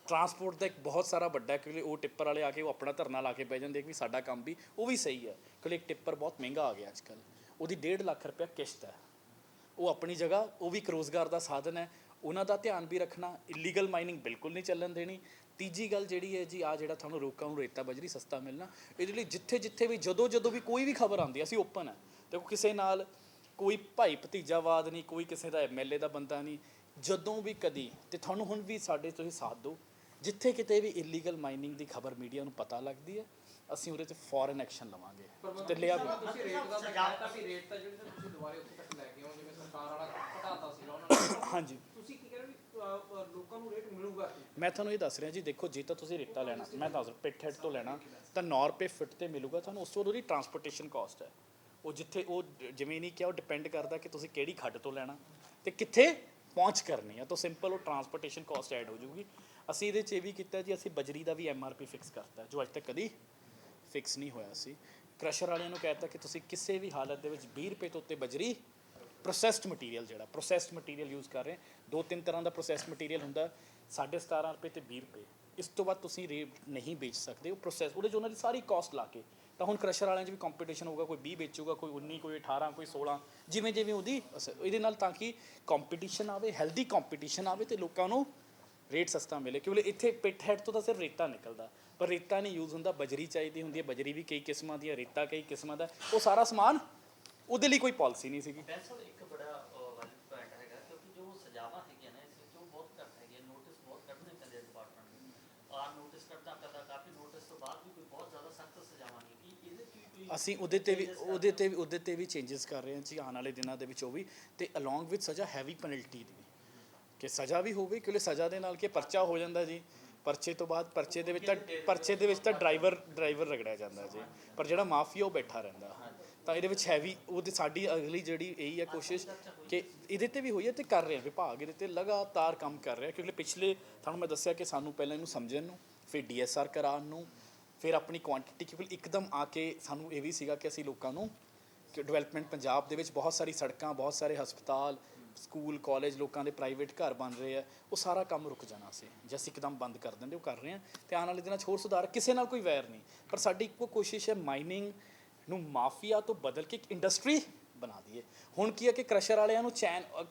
ਟਰਾਂਸਪੋਰਟ ਦਾ ਇੱਕ ਬਹੁਤ ਸਾਰਾ ਵੱਡਾ, ਕਿਉਂਕਿ ਉਹ ਟਿੱਪਰ ਵਾਲੇ ਆ ਕੇ ਉਹ ਆਪਣਾ ਧਰਨਾ ਲਾ ਕੇ ਬਹਿ ਜਾਂਦੇ ਕਿ ਸਾਡਾ ਕੰਮ ਵੀ, ਉਹ ਵੀ ਸਹੀ ਹੈ, ਕਿਉਂਕਿ ਇੱਕ ਟਿੱਪਰ ਬਹੁਤ ਮਹਿੰਗਾ ਆ ਗਿਆ ਅੱਜ ਕੱਲ੍ਹ, ਉਹਦੀ 1.5 ਲੱਖ ਰੁਪਇਆ ਕਿਸ਼ਤ ਹੈ। ਉਹ ਆਪਣੀ ਜਗ੍ਹਾ, ਉਹ ਵੀ ਇੱਕ ਰੋਜ਼ਗਾਰ ਦਾ ਸਾਧਨ ਹੈ, ਉਹਨਾਂ ਦਾ ਧਿਆਨ ਵੀ ਰੱਖਣਾ। ਇਲੀਗਲ ਮਾਈਨਿੰਗ ਬਿਲਕੁਲ ਨਹੀਂ ਚੱਲਣ ਦੇਣੀ। ਤੀਜੀ ਗੱਲ ਜਿਹੜੀ ਹੈ ਜੀ, ਆ ਜਿਹੜਾ ਤੁਹਾਨੂੰ ਲੋਕਾਂ ਨੂੰ ਰੇਤਾ ਬਜਰੀ ਸਸਤਾ ਮਿਲਣਾ, ਇਹਦੇ ਲਈ ਜਿੱਥੇ ਵੀ ਜਦੋਂ ਵੀ ਕੋਈ ਵੀ ਖਬਰ ਆਉਂਦੀ, ਅਸੀਂ ਓਪਨ ਹੈ। ਦੇਖੋ, ਕਿਸੇ ਨਾਲ ਕੋਈ ਭਾਈ ਭਤੀਜਾਵਾਦ ਨਹੀਂ, ਕੋਈ ਕਿਸੇ ਦਾ MLA ਦਾ ਬੰਦਾ ਨਹੀਂ। ਜਦੋਂ ਵੀ ਕਦੀ, ਤੇ ਤੁਹਾਨੂੰ ਹੁਣ ਵੀ ਸਾਡੇ ਤੁਸੀਂ ਸਾਥ ਦਿਓ, ਜਿੱਥੇ ਕਿਤੇ ਵੀ ਇਲੀਗਲ ਮਾਈਨਿੰਗ ਦੀ ਖਬਰ ਮੀਡੀਆ ਨੂੰ ਪਤਾ ਲੱਗਦੀ ਹੈ, ਅਸੀਂ ਉਹਦੇ 'ਤੇ ਫੌਰਨ ਐਕਸ਼ਨ ਲਵਾਂਗੇ। ਤੇ ਲਿਆ ਤੁਸੀਂ ਰੇਟ ਦਾ ਸਜਾਤਾ ਵੀ ਰੇਟ ਤਾਂ ਜਿਹੜੇ ਤੁਸੀਂ ਦੁਬਾਰੇ ਉੱਥੇ ਤੱਕ ਲੈ ਕੇ ਆਓ, ਜਿਵੇਂ ਸਰਕਾਰ ਵਾਲਾ ਘਟਾਤਾ ਸੀਗਾ ਉਹਨਾਂ ਨੇ। ਹਾਂਜੀ, ਤੁਸੀਂ ਕੀ ਕਹਿ ਰਹੇ ਵੀ ਲੋਕਾਂ ਨੂੰ ਰੇਟ ਮਿਲੂਗਾ ਕੀ? ਮੈਂ ਤੁਹਾਨੂੰ ਇਹ ਦੱਸ ਰਿਹਾ ਜੀ, ਦੇਖੋ ਜੇ ਤਾਂ ਤੁਸੀਂ ਰੇਤਾ ਲੈਣਾ, ਮੈਂ ਦੱਸ ਪਿੱਠ ਹੈਡ ਤੋਂ ਲੈਣਾ ਤਾਂ 9 ਰੁਪਏ ਫਿੱਟ ਤੇ ਮਿਲੂਗਾ ਤੁਹਾਨੂੰ। ਉਸ ਤੋਂ ਬਾਅਦ ਉਹਦੀ ਟਰਾਂਸਪੋਰਟੇਸ਼ਨ ਕਾਸਟ ਹੈ, ਉਹ ਜਿੱਥੇ ਉਹ ਜਿਵੇਂ ਨਹੀਂ ਕਿਹਾ, ਉਹ ਡਿਪੈਂਡ ਕਰਦਾ ਕਿ ਤੁਸੀਂ ਕਿਹੜੀ ਖੱਡ ਤੋਂ ਲੈਣਾ ਤੇ ਕਿੱਥੇ ਪਹੁੰਚ ਕਰਨੀ ਹੈ, ਤਾਂ ਸਿੰਪਲ ਉਹ ਟਰਾਂਸਪੋਰਟੇਸ਼ਨ ਕਾਸਟ ਐਡ ਹੋ ਜਾਊਗੀ। ਅਸੀਂ ਇਹਦੇ 'ਚ ਇਹ ਵੀ ਕੀਤਾ ਜੀ, ਅਸੀਂ ਬਜਰੀ ਦਾ ਵੀ MRP ਫਿਕਸ ਕਰਤਾ, ਜੋ ਅੱਜ ਤੱਕ ਕਦੀ ਫਿਕਸ ਨਹੀਂ ਹੋਇਆ ਸੀ। ਕ੍ਰਸ਼ਰ ਵਾਲਿਆਂ ਨੂੰ ਕਹਿਤਾ ਕਿ ਤੁਸੀਂ ਕਿਸੇ ਵੀ ਹਾਲਤ ਦੇ ਵਿੱਚ 20 ਰੁਪਏ ਤੋਂ ਉੱਤੇ ਬਜਰੀ ਪ੍ਰੋਸੈਸਡ ਮਟੀਰੀਅਲ, ਜਿਹੜਾ ਪ੍ਰੋਸੈਸਡ ਮਟੀਰੀਅਲ ਯੂਜ਼ ਕਰ ਰਹੇ, 2-3 ਤਰ੍ਹਾਂ ਦਾ ਪ੍ਰੋਸੈਸਡ ਮਟੀਰੀਅਲ ਹੁੰਦਾ, 17.5 ਰੁਪਏ ਤੇ 20 ਰੁਪਏ, ਇਸ ਤੋਂ ਬਾਅਦ ਤੁਸੀਂ ਰੇਟ ਨਹੀਂ ਵੇਚ ਸਕਦੇ। ਉਹ ਪ੍ਰੋਸੈਸ, ਉਹਦੇ 'ਚ ਉਹਨਾਂ ਦੀ ਸਾਰੀ ਕਾਸਟ ਲਾ ਕੇ, ਤਾਂ ਹੁਣ ਕ੍ਰਸ਼ਰ ਵਾਲਿਆਂ 'ਚ ਵੀ ਕੰਪੀਟੀਸ਼ਨ ਹੋਊਗਾ, ਕੋਈ 20 ਵੇਚੂਗਾ, ਕੋਈ 19, ਕੋਈ 18, ਕੋਈ 16, ਜਿਵੇਂ ਉਹਦੀ ਇਹਦੇ ਨਾਲ, ਤਾਂ ਕਿ ਕੰਪੀਟੀਸ਼ਨ ਆਵੇ, ਹੈਲਦੀ ਕੰਪੀਟੀਸ਼ਨ ਆਵੇ ਤੇ ਲੋਕਾਂ ਨੂੰ ਰੇਟ ਸਸਤਾ ਮਿਲੇ। ਕਿਉਂਕਿ ਇੱਥੇ ਪਿੱਠ ਹੈਡ ਤੋਂ ਤਾਂ ਸਿਰਫ ਰੇਤਾ ਨਿਕਲਦਾ, ਪਰ ਰੇਤਾ ਨਹੀਂ ਯੂਜ਼ ਹੁੰਦਾ, ਬਜਰੀ ਚਾਹੀਦੀ ਹੁੰਦੀ ਹੈ। ਬਜਰੀ ਵੀ ਕਈ ਕਿਸਮਾਂ ਦੀ ਹੈ, ਰੇਤਾ ਕਈ ਕਿਸਮਾਂ ਦਾ, ਉਹ ਸਾਰਾ ਸਮਾਨ, ਉਹਦੇ ਲਈ ਕੋਈ ਪਾਲਿਸੀ ਨਹੀਂ ਸੀਗੀ। ਪੈਨਸਲ ਇੱਕ ਬੜਾ ਵੈਲਿਡ ਪੁਆਇੰਟ ਹੈਗਾ, ਕਿਉਂਕਿ ਜੋ ਸਜ਼ਾਵਾਂ ਹੈਗੀਆਂ ਨੇ ਇਸ ਵਿੱਚ ਉਹ ਬਹੁਤ ਘੱਟ ਹੈਗੀਆਂ, ਨੋਟਿਸ ਬਹੁਤ ਕੱਢਣੇ ਪੈਂਦੇ ਡਿਪਾਰਟਮੈਂਟ ਨੂੰ। ਨੋਟਿਸ ਕੱਢਦਾ ਕਾਫੀ ਨੋਟਿਸ ਤੋਂ ਬਾਅਦ ਵੀ ਕੋਈ ਬਹੁਤ ਜ਼ਿਆਦਾ ਸਖਤ ਸਜ਼ਾਵਾਂ ਨਹੀਂ, ਕਿ ਇਹਦੇ 'ਚ ਵੀ ਅਸੀਂ ਉਹਦੇ ਤੇ ਵੀ ਚੇਂਜਸ ਕਰ ਰਹੇ ਹਾਂ ਜੀ ਆਉਣ ਵਾਲੇ ਦਿਨਾਂ ਦੇ ਵਿੱਚ ਉਹ ਵੀ, ਤੇ ਅਲੋਂਗ ਵਿਦ ਸਜ਼ਾ ਹੈਵੀ ਪੈਨਲਟੀ ਦੀ ਵੀ, ਕਿ ਸਜ਼ਾ ਵੀ ਹੋਵੇ, ਕਿਉਂਕਿ ਸਜ਼ਾ ਦੇ ਨਾਲ ਕਿ ਪਰਚਾ ਹੋ ਜਾਂਦਾ ਜੀ, ਪਰਚੇ ਤੋਂ ਬਾਅਦ ਪਰਚੇ ਦੇ ਵਿੱਚ ਤਾਂ ਡਰਾਈਵਰ ਰਗੜਿਆ ਜਾਂਦਾ ਜੀ, ਪਰ ਜਿਹੜਾ ਮਾਫੀਆ ਉਹ ਬੈਠਾ ਰਹਿੰਦਾ। ਤਾਂ ਇਹਦੇ ਵਿੱਚ ਹੈਵੀ ਉਹਦੀ ਸਾਡੀ ਅਗਲੀ ਜਿਹੜੀ ਇਹੀ ਹੈ ਕੋਸ਼ਿਸ਼ ਕਿ ਇਹਦੇ ਤੇ ਵੀ ਹੋਈ ਹੈ, ਤੇ ਕਰ ਰਹੇ ਵਿਭਾਗ ਇਹਦੇ ਤੇ ਲਗਾਤਾਰ ਕੰਮ ਕਰ ਰਿਹਾ, ਕਿਉਂਕਿ ਪਿਛਲੇ ਤੁਹਾਨੂੰ ਮੈਂ ਦੱਸਿਆ ਕਿ ਸਾਨੂੰ ਪਹਿਲਾਂ ਇਹਨੂੰ ਸਮਝਣ ਨੂੰ, ਫਿਰ DSR ਕਰਾਉਣ ਨੂੰ, ਫਿਰ ਆਪਣੀ ਕੁਆਂਟੀਟੀ, ਕਿਉਂਕਿ ਇੱਕਦਮ ਆ ਕੇ ਸਾਨੂੰ ਇਹ ਵੀ ਸੀਗਾ ਕਿ ਅਸੀਂ ਲੋਕਾਂ ਨੂੰ ਕਿ ਡਿਵੈਲਪਮੈਂਟ ਪੰਜਾਬ ਦੇ ਵਿੱਚ ਬਹੁਤ ਸਾਰੀ ਸੜਕਾਂ, ਬਹੁਤ ਸਾਰੇ ਹਸਪਤਾਲ, ਸਕੂਲ, ਕਾਲਜ, ਲੋਕਾਂ ਦੇ ਪ੍ਰਾਈਵੇਟ ਘਰ ਬਣ ਰਹੇ ਆ, ਉਹ ਸਾਰਾ ਕੰਮ ਰੁਕ ਜਾਣਾ ਸੀ ਜੇ ਅਸੀਂ ਇੱਕਦਮ ਬੰਦ ਕਰ ਦਿੰਦੇ। ਉਹ ਕਰ ਰਹੇ ਹਾਂ, ਤੇ ਆਉਣ ਵਾਲੇ ਦਿਨਾਂ 'ਚ ਹੋਰ ਸੁਧਾਰ, ਕਿਸੇ ਨਾਲ ਕੋਈ ਵੈਰ ਨਹੀਂ, ਪਰ ਸਾਡੀ ਇੱਕੋ ਕੋਸ਼ਿਸ਼ ਹੈ ਮਾਈਨਿੰਗ ਨੂੰ ਮਾਫੀਆ ਤੋਂ ਬਦਲ ਕੇ ਇੱਕ ਇੰਡਸਟਰੀ ਬਣਾ ਦਈਏ। ਹੁਣ ਕੀ ਹੈ ਕਿ ਕ੍ਰਸ਼ਰ ਵਾਲਿਆਂ ਨੂੰ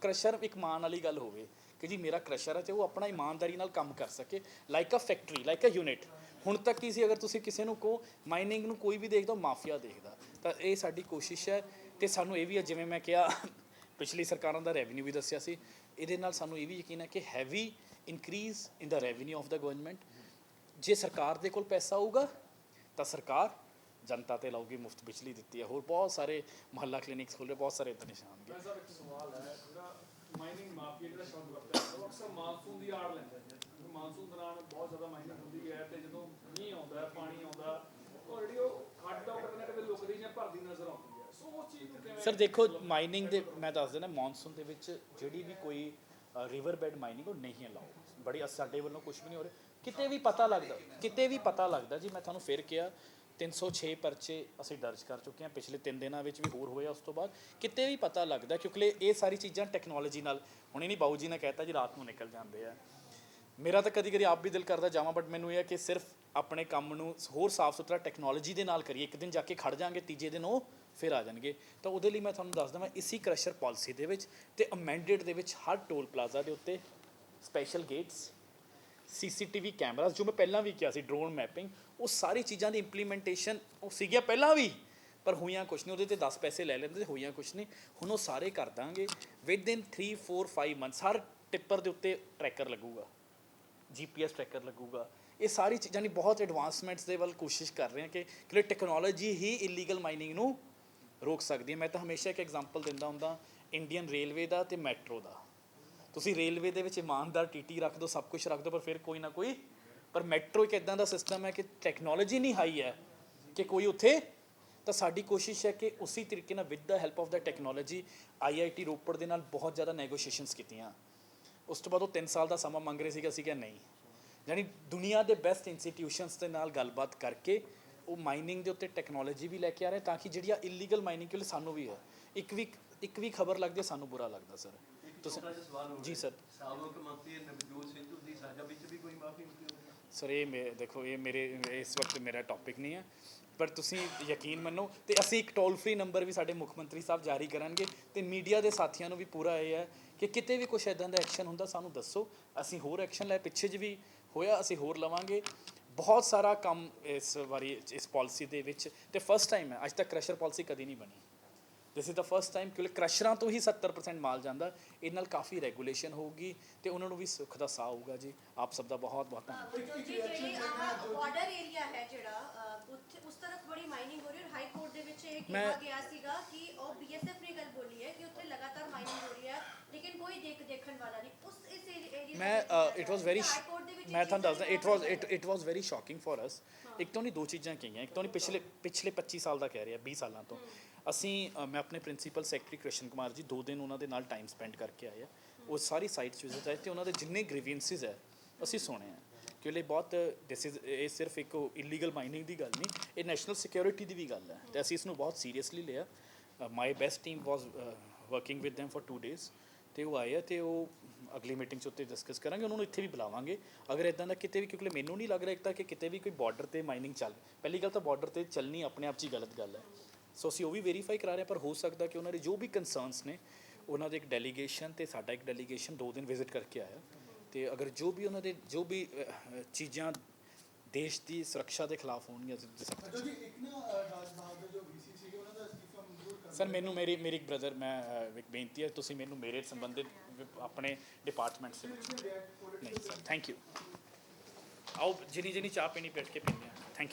ਕ੍ਰਸ਼ਰ ਇੱਕ ਮਾਣ ਵਾਲੀ ਗੱਲ ਹੋਵੇ ਕਿ ਜੀ ਮੇਰਾ ਕ੍ਰਸ਼ਰ ਹੈ, ਤੇ ਉਹ ਆਪਣਾ ਇਮਾਨਦਾਰੀ ਨਾਲ ਕੰਮ ਕਰ ਸਕੇ, like a factory, like a unit. ਹੁਣ ਤੱਕ ਕੀ ਸੀ, ਅਗਰ ਤੁਸੀਂ ਕਿਸੇ ਨੂੰ ਕਹੋ ਮਾਈਨਿੰਗ ਨੂੰ ਕੋਈ ਵੀ ਦੇਖਦਾ ਮਾਫੀਆ ਦੇਖਦਾ, ਤਾਂ ਇਹ ਸਾਡੀ ਕੋਸ਼ਿਸ਼ ਹੈ। ਤੇ ਸਾਨੂੰ ਇਹ ਵੀ ਹੈ, ਜਿਵੇਂ ਮੈਂ ਕਿਹਾ ਪਿਛਲੀ ਸਰਕਾਰਾਂ ਦਾ ਰੈਵਨਿਊ ਵੀ ਦੱਸਿਆ ਸੀ, ਇਹਦੇ ਨਾਲ ਸਾਨੂੰ ਇਹ ਵੀ ਯਕੀਨ ਹੈ ਕਿ heavy increase in the revenue of the government. ਜੇ ਸਰਕਾਰ ਦੇ ਕੋਲ ਪੈਸਾ ਆਊਗਾ ਤਾਂ ਸਰਕਾਰ ਜਨਤਾ ਤੇ ਲਾਊਗੀ, ਮੁਫਤ ਬਿਜਲੀ ਦਿੱਤੀ ਹੈ, ਹੋਰ ਬਹੁਤ ਸਾਰੇ ਮੁਹੱਲਾ ਕਲੀਨਿਕਸ ਖੋਲ੍ਹ ਰਹੇ, ਬਹੁਤ ਸਾਰੇ ਇੱਦਾਂ ਨਿਸ਼ਾਨ ਮੈਂ ਸਰ ਇੱਕ ਸਵਾਲ ਹੈ, ਜਿਹੜਾ ਮਾਈਨਿੰਗ ਮਾਫੀਆ ਜਿਹੜਾ ਸ਼ਬਦ ਵਰਤਿਆ ਉਹ ਅਕਸਰ ਮਾਨਸੂਨ ਦੀ ਆੜ ਲੈਂਦਾ ਹੈ। ਮਾਨਸੂਨ ਦੌਰਾਨ ਬਹੁਤ ਜ਼ਿਆਦਾ ਮਾਈਨਿੰਗ ਹੁੰਦੀ ਹੈ, ਤੇ ਜਦੋਂ ਮੀਂਹ ਆਉਂਦਾ, ਪਾਣੀ ਆਉਂਦਾ, ਉਹ ਜਿਹੜੀ ਉਹ ਖੱਡ ਉਹ ਕਿਤੇ ਨਾ ਕਿਤੇ ਲੁਕਦੀ ਜਾਂ ਭਰਦੀ ਨਜ਼ਰ ਆਉਂਦੀ ਹੈ। ਸੋ ਉਹ ਚੀਜ਼ ਨੂੰ ਕਿਵੇਂ ਸਰ ਦੇਖੋ, ਮਾਈਨਿੰਗ ਦੇ ਮੈਂ ਦੱਸ ਦਿੰਦਾ, ਮੌਨਸੂਨ ਦੇ ਵਿੱਚ ਜਿਹੜੀ ਵੀ ਕੋਈ ਰਿਵਰ ਬੈਡ ਮਾਈਨਿੰਗ ਉਹ ਨਹੀਂ ਅਲਾਓ, ਬੜੀ ਸਾਡੇ ਵੱਲੋਂ ਕੁਝ ਵੀ ਨਹੀਂ ਹੋ ਰਿਹਾ, ਕਿਤੇ ਵੀ ਪਤਾ ਲੱਗਦਾ ਜੀ। ਮੈਂ ਤੁਹਾਨੂੰ ਫਿਰ ਕਿਹਾ 306 ਪਰਚੇ ਅਸੀਂ ਦਰਜ ਕਰ ਚੁੱਕੇ ਹਾਂ, ਪਿਛਲੇ 3 ਦਿਨਾਂ ਵਿੱਚ ਵੀ ਹੋਰ ਹੋਏ ਆ। ਉਸ ਤੋਂ ਬਾਅਦ ਕਿਤੇ ਵੀ ਪਤਾ ਲੱਗਦਾ, ਕਿਉਂਕਿ ਇਹ ਸਾਰੀ ਚੀਜ਼ਾਂ ਟੈਕਨੋਲੋਜੀ ਨਾਲ, ਹੁਣ ਇਹ ਨਹੀਂ ਬਾਊ ਜੀ ਨੇ ਕਹਿਤਾ ਜੀ ਰਾਤ ਨੂੰ ਨਿਕਲ ਜਾਂਦੇ ਆ, ਮੇਰਾ ਤਾਂ ਕਦੀ ਆਪ ਵੀ ਦਿਲ ਕਰਦਾ ਜਾਵਾਂ, ਬਟ ਮੈਨੂੰ ਇਹ ਹੈ ਕਿ ਸਿਰਫ ਆਪਣੇ ਕੰਮ ਨੂੰ ਹੋਰ ਸਾਫ਼ ਸੁਥਰਾ ਟੈਕਨੋਲੋਜੀ ਦੇ ਨਾਲ ਕਰੀਏ। ਇੱਕ ਦਿਨ ਜਾ ਕੇ ਖੜ ਜਾਾਂਗੇ, ਤੀਜੇ ਦਿਨ ਉਹ ਫਿਰ ਆ ਜਾਣਗੇ। ਤਾਂ ਉਹਦੇ ਲਈ ਮੈਂ ਤੁਹਾਨੂੰ ਦੱਸ ਦਵਾਂ, ਇਸੀ ਕ੍ਰਸ਼ਰ ਪਾਲਿਸੀ ਦੇ ਵਿੱਚ ਤੇ ਅਮੈਂਡਡ ਦੇ ਵਿੱਚ ਹਰ ਟੋਲ ਪਲਾਜ਼ਾ ਦੇ ਉੱਤੇ ਸਪੈਸ਼ਲ ਗੇਟਸ, CCTV ਕੈਮਰਾਸ, ਜੋ ਮੈਂ ਪਹਿਲਾਂ ਵੀ ਕਿਹਾ ਸੀ, ਡਰੋਨ ਮੈਪਿੰਗ, ਉਹ ਸਾਰੀ ਚੀਜ਼ਾਂ ਦੀ ਇੰਪਲੀਮੈਂਟੇਸ਼ਨ ਉਹ ਸੀਗੀਆਂ ਪਹਿਲਾਂ ਵੀ, ਪਰ ਹੋਈਆਂ ਕੁਛ ਨਹੀਂ। ਉਹਦੇ ਤੇ 10 ਪੈਸੇ ਲੈ ਲੈਂਦੇ, ਹੋਈਆਂ ਕੁਛ ਨਹੀਂ। ਹੁਣ ਉਹ ਸਾਰੇ ਕਰ ਦਾਂਗੇ ਵਿਦਇਨ 3, 4, 5 ਮੰਥਸ। ਹਰ ਟਿੱਪਰ ਦੇ ਉੱਤੇ ਟਰੈਕਰ ਲੱਗੂਗਾ, GPS ਟਰੈਕਰ ਲੱਗੂਗਾ। ਇਹ ਸਾਰੀ ਚੀਜ਼ਾਂ ਦੀ ਬਹੁਤ ਐਡਵਾਂਸਮੈਂਟਸ ਦੇ ਵੱਲ ਕੋਸ਼ਿਸ਼ ਕਰ ਰਹੇ ਹਾਂ ਕਿ ਟੈਕਨੋਲੋਜੀ ਹੀ ਇਲੀਗਲ ਮਾਈਨਿੰਗ ਨੂੰ ਰੋਕ ਸਕਦੀ ਹੈ। ਮੈਂ ਤਾਂ ਹਮੇਸ਼ਾ ਇੱਕ ਐਗਜ਼ਾਮਪਲ ਦਿੰਦਾ ਹੁੰਦਾ, ਇੰਡੀਅਨ ਰੇਲਵੇ ਦਾ ਤੇ ਮੈਟਰੋ ਦਾ। ਤੁਸੀਂ ਰੇਲਵੇ ਦੇ ਵਿੱਚ ਇਮਾਨਦਾਰ TT ਰੱਖ ਦਿਓ, ਸਭ ਕੁਝ ਰੱਖ ਦਿਓ, ਪਰ ਫਿਰ ਕੋਈ ਨਾ ਕੋਈ, ਪਰ ਮੈਟਰੋ ਇੱਕ ਇੱਦਾਂ ਦਾ ਸਿਸਟਮ ਹੈ ਕਿ ਟੈਕਨੋਲੋਜੀ ਨਹੀਂ ਹਾਈ ਹੈ ਕਿ ਕੋਈ ਉੱਥੇ। ਤਾਂ ਸਾਡੀ ਕੋਸ਼ਿਸ਼ ਹੈ ਕਿ ਉਸੇ ਤਰੀਕੇ ਨਾਲ with the help of the technology IIT Ropar ਦੇ ਨਾਲ ਬਹੁਤ ਜ਼ਿਆਦਾ ਨੈਗੋਸ਼ੀਏਸ਼ਨਸ ਕੀਤੀਆਂ। ਉਸ ਤੋਂ ਬਾਅਦ ਉਹ 3 ਸਾਲ ਦਾ ਸਮਾਂ ਮੰਗ ਰਹੇ ਸੀਗੇ, ਅਸੀਂ ਕਿਹਾ ਨਹੀਂ, ਯਾਨੀ ਦੁਨੀਆ ਦੇ ਬੈਸਟ ਇੰਸਟੀਟਿਊਸ਼ਨਸ ਦੇ ਨਾਲ ਗੱਲਬਾਤ ਕਰਕੇ ਉਹ ਮਾਈਨਿੰਗ ਦੇ ਉੱਤੇ ਟੈਕਨੋਲੋਜੀ ਵੀ ਲੈ ਕੇ ਆ ਰਹੇ, ਤਾਂ ਕਿ ਜਿਹੜੀ ਆ ਇਲੀਗਲ ਮਾਈਨਿੰਗ, ਕਿਉਂਕਿ ਸਾਨੂੰ ਵੀ ਹੈ, ਇੱਕ ਵੀ ਖਬਰ ਲੱਗਦੀ ਹੈ ਸਾਨੂੰ ਬੁਰਾ ਲੱਗਦਾ। ਸਰ ਤੁਸੀਂ ਜੀ ਸਰ, ਸਾਬਕ ਮੰਤਰੀ ਨਵਜੋਤ ਸਿੱਧੂ ਦੀ ਸਜ਼ਾ ਵਿੱਚ ਵੀ ਕੋਈ ਮਾਫੀ ਹੁੰਦੀ ਹੈ? ਸਰ ਇਹ ਦੇਖੋ, ਇਹ ਮੇਰੇ ਇਸ ਵਕਤ ਮੇਰਾ ਟੌਪਿਕ ਨਹੀਂ ਹੈ, ਪਰ ਤੁਸੀਂ ਯਕੀਨ ਮੰਨੋ, ਤੇ ਅਸੀਂ ਇੱਕ ਟੋਲ ਫ੍ਰੀ ਨੰਬਰ ਵੀ ਸਾਡੇ ਮੁੱਖ ਮੰਤਰੀ ਸਾਹਿਬ ਜਾਰੀ ਕਰਨਗੇ, ਤੇ ਮੀਡੀਆ ਦੇ ਸਾਥੀਆਂ ਨੂੰ ਵੀ ਪੂਰਾ ਇਹ ਹੈ ਕਿ ਕਿਤੇ ਵੀ ਕੁਛ ਇੱਦਾਂ ਦਾ ਐਕਸ਼ਨ ਹੁੰਦਾ ਸਾਨੂੰ ਦੱਸੋ, ਅਸੀਂ ਹੋਰ ਐਕਸ਼ਨ ਲੈ। ਪਿੱਛੇ ਜਿਹੇ ਵੀ ਹੋਇਆ, ਅਸੀਂ ਹੋਰ ਲਵਾਂਗੇ। ਬਹੁਤ ਸਾਰਾ ਕੰਮ ਇਸ ਵਾਰੀ ਇਸ ਪਾਲਿਸੀ ਦੇ ਵਿੱਚ, ਤੇ ਫਸਟ ਟਾਈਮ ਹੈ, ਅੱਜ ਤੱਕ ਕ੍ਰਸ਼ਰ ਪਾਲਿਸੀ ਕਦੀ ਨਹੀਂ ਬਣੀ। This is the first time, ਕਿਉਂਕਿ ਕ੍ਰਸ਼ਰਾਂ ਤੋਂ ਹੀ 70% ਮਾਲ ਜਾਂਦਾ। ਇਹ ਨਾਲ ਕਾਫੀ ਰੈਗੂਲੇਸ਼ਨ ਹੋਊਗੀ ਤੇ ਉਹਨਾਂ ਨੂੰ ਵੀ ਸੁੱਖ ਦਾ ਸਾਹ ਆਊਗਾ ਜੀ। ਆਪ ਸਭ ਦਾ ਬਹੁਤ ਬਹੁਤ ਧੰਨਵਾਦ। ਜਿਹੜੀ ਬਾਰਡਰ ਏਰੀਆ ਹੈ ਜਿਹੜਾ ਉਸ ਤਰਫ ਬੜੀ ਮਾਈਨਿੰਗ ਹੋ ਰਹੀ ਹੈ, ਹਾਈ ਕੋਰਟ ਦੇ ਵਿੱਚ ਇਹ ਕਿਹਾ ਗਿਆ ਸੀਗਾ ਕਿ ਉਹ BSF ਨੇ ਗੱਲ ਬੋਲੀ ਹੈ ਕਿ ਉੱਥੇ ਲਗਾਤਾਰ ਮਾਈਨਿੰਗ ਹੋ ਰਹੀ ਹੈ, ਲੇਕਿਨ ਕੋਈ ਦੇਖਣ ਵਾਲਾ ਨਹੀਂ ਉਸ ਇਸ ਏਰੀਆ। ਮੈਂ ਇਟ ਵਾਸ ਵੈਰੀ, ਮੈਂ ਤੁਹਾਨੂੰ ਦੱਸਦਾ, it was very shocking for us. ਇੱਕ ਤਾਂ ਨਹੀਂ, ਦੋ ਚੀਜ਼ਾਂ ਕਹੀਆਂ। ਇੱਕ ਤਾਂ ਨਹੀਂ, ਪਿਛਲੇ 25 ਸਾਲ ਦਾ ਕਹਿ ਰਿਹਾ, 20 ਸਾਲਾਂ ਤੋਂ ਅਸੀਂ, ਮੈਂ ਆਪਣੇ ਪ੍ਰਿੰਸੀਪਲ ਸੈਕਟਰੀ ਕ੍ਰਿਸ਼ਨ ਕੁਮਾਰ ਜੀ 2 ਦਿਨ ਉਹਨਾਂ ਦੇ ਨਾਲ ਟਾਈਮ ਸਪੈਂਡ ਕਰਕੇ ਆਏ ਆ। ਉਹ ਸਾਰੀ ਸਾਈਟਸ ਵਿਜ਼ਿਟ ਆਏ ਤੇ ਉਹਨਾਂ ਦੇ ਜਿੰਨੇ ਗ੍ਰੀਵੈਂਸਿਸ ਹੈ ਅਸੀਂ ਸੁਣੇ ਆ, ਕਿਉਂਕਿ ਬਹੁਤ ਇਹ ਸਿਰਫ ਇੱਕ ਇਲੀਗਲ ਮਾਈਨਿੰਗ ਦੀ ਗੱਲ ਨਹੀਂ, ਇਹ ਨੈਸ਼ਨਲ ਸਿਕਿਉਰਿਟੀ ਦੀ ਵੀ ਗੱਲ ਹੈ, ਤੇ ਅਸੀਂ ਇਸ ਨੂੰ ਬਹੁਤ ਸੀਰੀਅਸਲੀ ਲਿਆ। My best team was working with them for 2 days, ਤੇ ਉਹ ਆਏ ਆ, ਤੇ ਉਹ ਅਗਲੀ ਮੀਟਿੰਗ 'ਚ ਉੱਤੇ ਡਿਸਕਸ ਕਰਾਂਗੇ। ਉਹਨਾਂ ਨੂੰ ਇੱਥੇ ਵੀ ਬੁਲਾਵਾਂਗੇ ਅਗਰ ਇੱਦਾਂ ਦਾ ਕਿਤੇ ਵੀ, ਕਿਉਂਕਿ ਮੈਨੂੰ ਨਹੀਂ ਲੱਗ ਰਿਹਾ ਇੱਕ ਤਾਂ ਕਿ ਕਿਤੇ ਵੀ ਕੋਈ ਬਾਰਡਰ 'ਤੇ ਮਾਈਨਿੰਗ ਚੱਲ। ਪਹਿਲੀ ਗੱਲ ਤਾਂ ਬਾਰਡਰ 'ਤੇ ਚੱਲਣੀ ਆਪਣੇ ਆਪ 'ਚ ਹੀ ਗਲਤ ਗੱਲ ਹੈ, ਸੋ ਅਸੀਂ ਉਹ ਵੀ ਵੈਰੀਫਾਈ ਕਰਾ ਰਹੇ ਹਾਂ। ਪਰ ਹੋ ਸਕਦਾ ਕਿ ਉਹਨਾਂ ਦੇ ਜੋ ਵੀ ਕੰਸਰਨਸ ਨੇ, ਉਹਨਾਂ ਦੇ ਇੱਕ ਡੈਲੀਗੇਸ਼ਨ ਤੇ ਸਾਡਾ ਇੱਕ ਡੈਲੀਗੇਸ਼ਨ 2 ਦਿਨ ਵਿਜ਼ਿਟ ਕਰਕੇ ਆਇਆ, ਤੇ ਅਗਰ ਜੋ ਵੀ ਉਹਨਾਂ ਦੇ ਜੋ ਵੀ ਚੀਜ਼ਾਂ ਦੇਸ਼ ਦੀ ਸੁਰੱਖਿਆ ਦੇ ਖਿਲਾਫ ਹੋਣਗੀਆਂ। ਸਰ ਮੈਨੂੰ ਮੇਰੀ ਇੱਕ ਬ੍ਰਦਰ, ਮੈਂ ਇੱਕ ਬੇਨਤੀ ਹੈ, ਤੁਸੀਂ ਮੈਨੂੰ ਮੇਰੇ ਸੰਬੰਧਿਤ ਆਪਣੇ ਡਿਪਾਰਟਮੈਂਟ ਸੇ ਨਹੀਂ ਸਰ, ਥੈਂਕ ਯੂ। ਆਓ ਜਿੰਨੀ ਚਾਹ ਪੀਣੀ ਬੈਠ ਕੇ ਪੀਂਦੇ ਹਾਂ।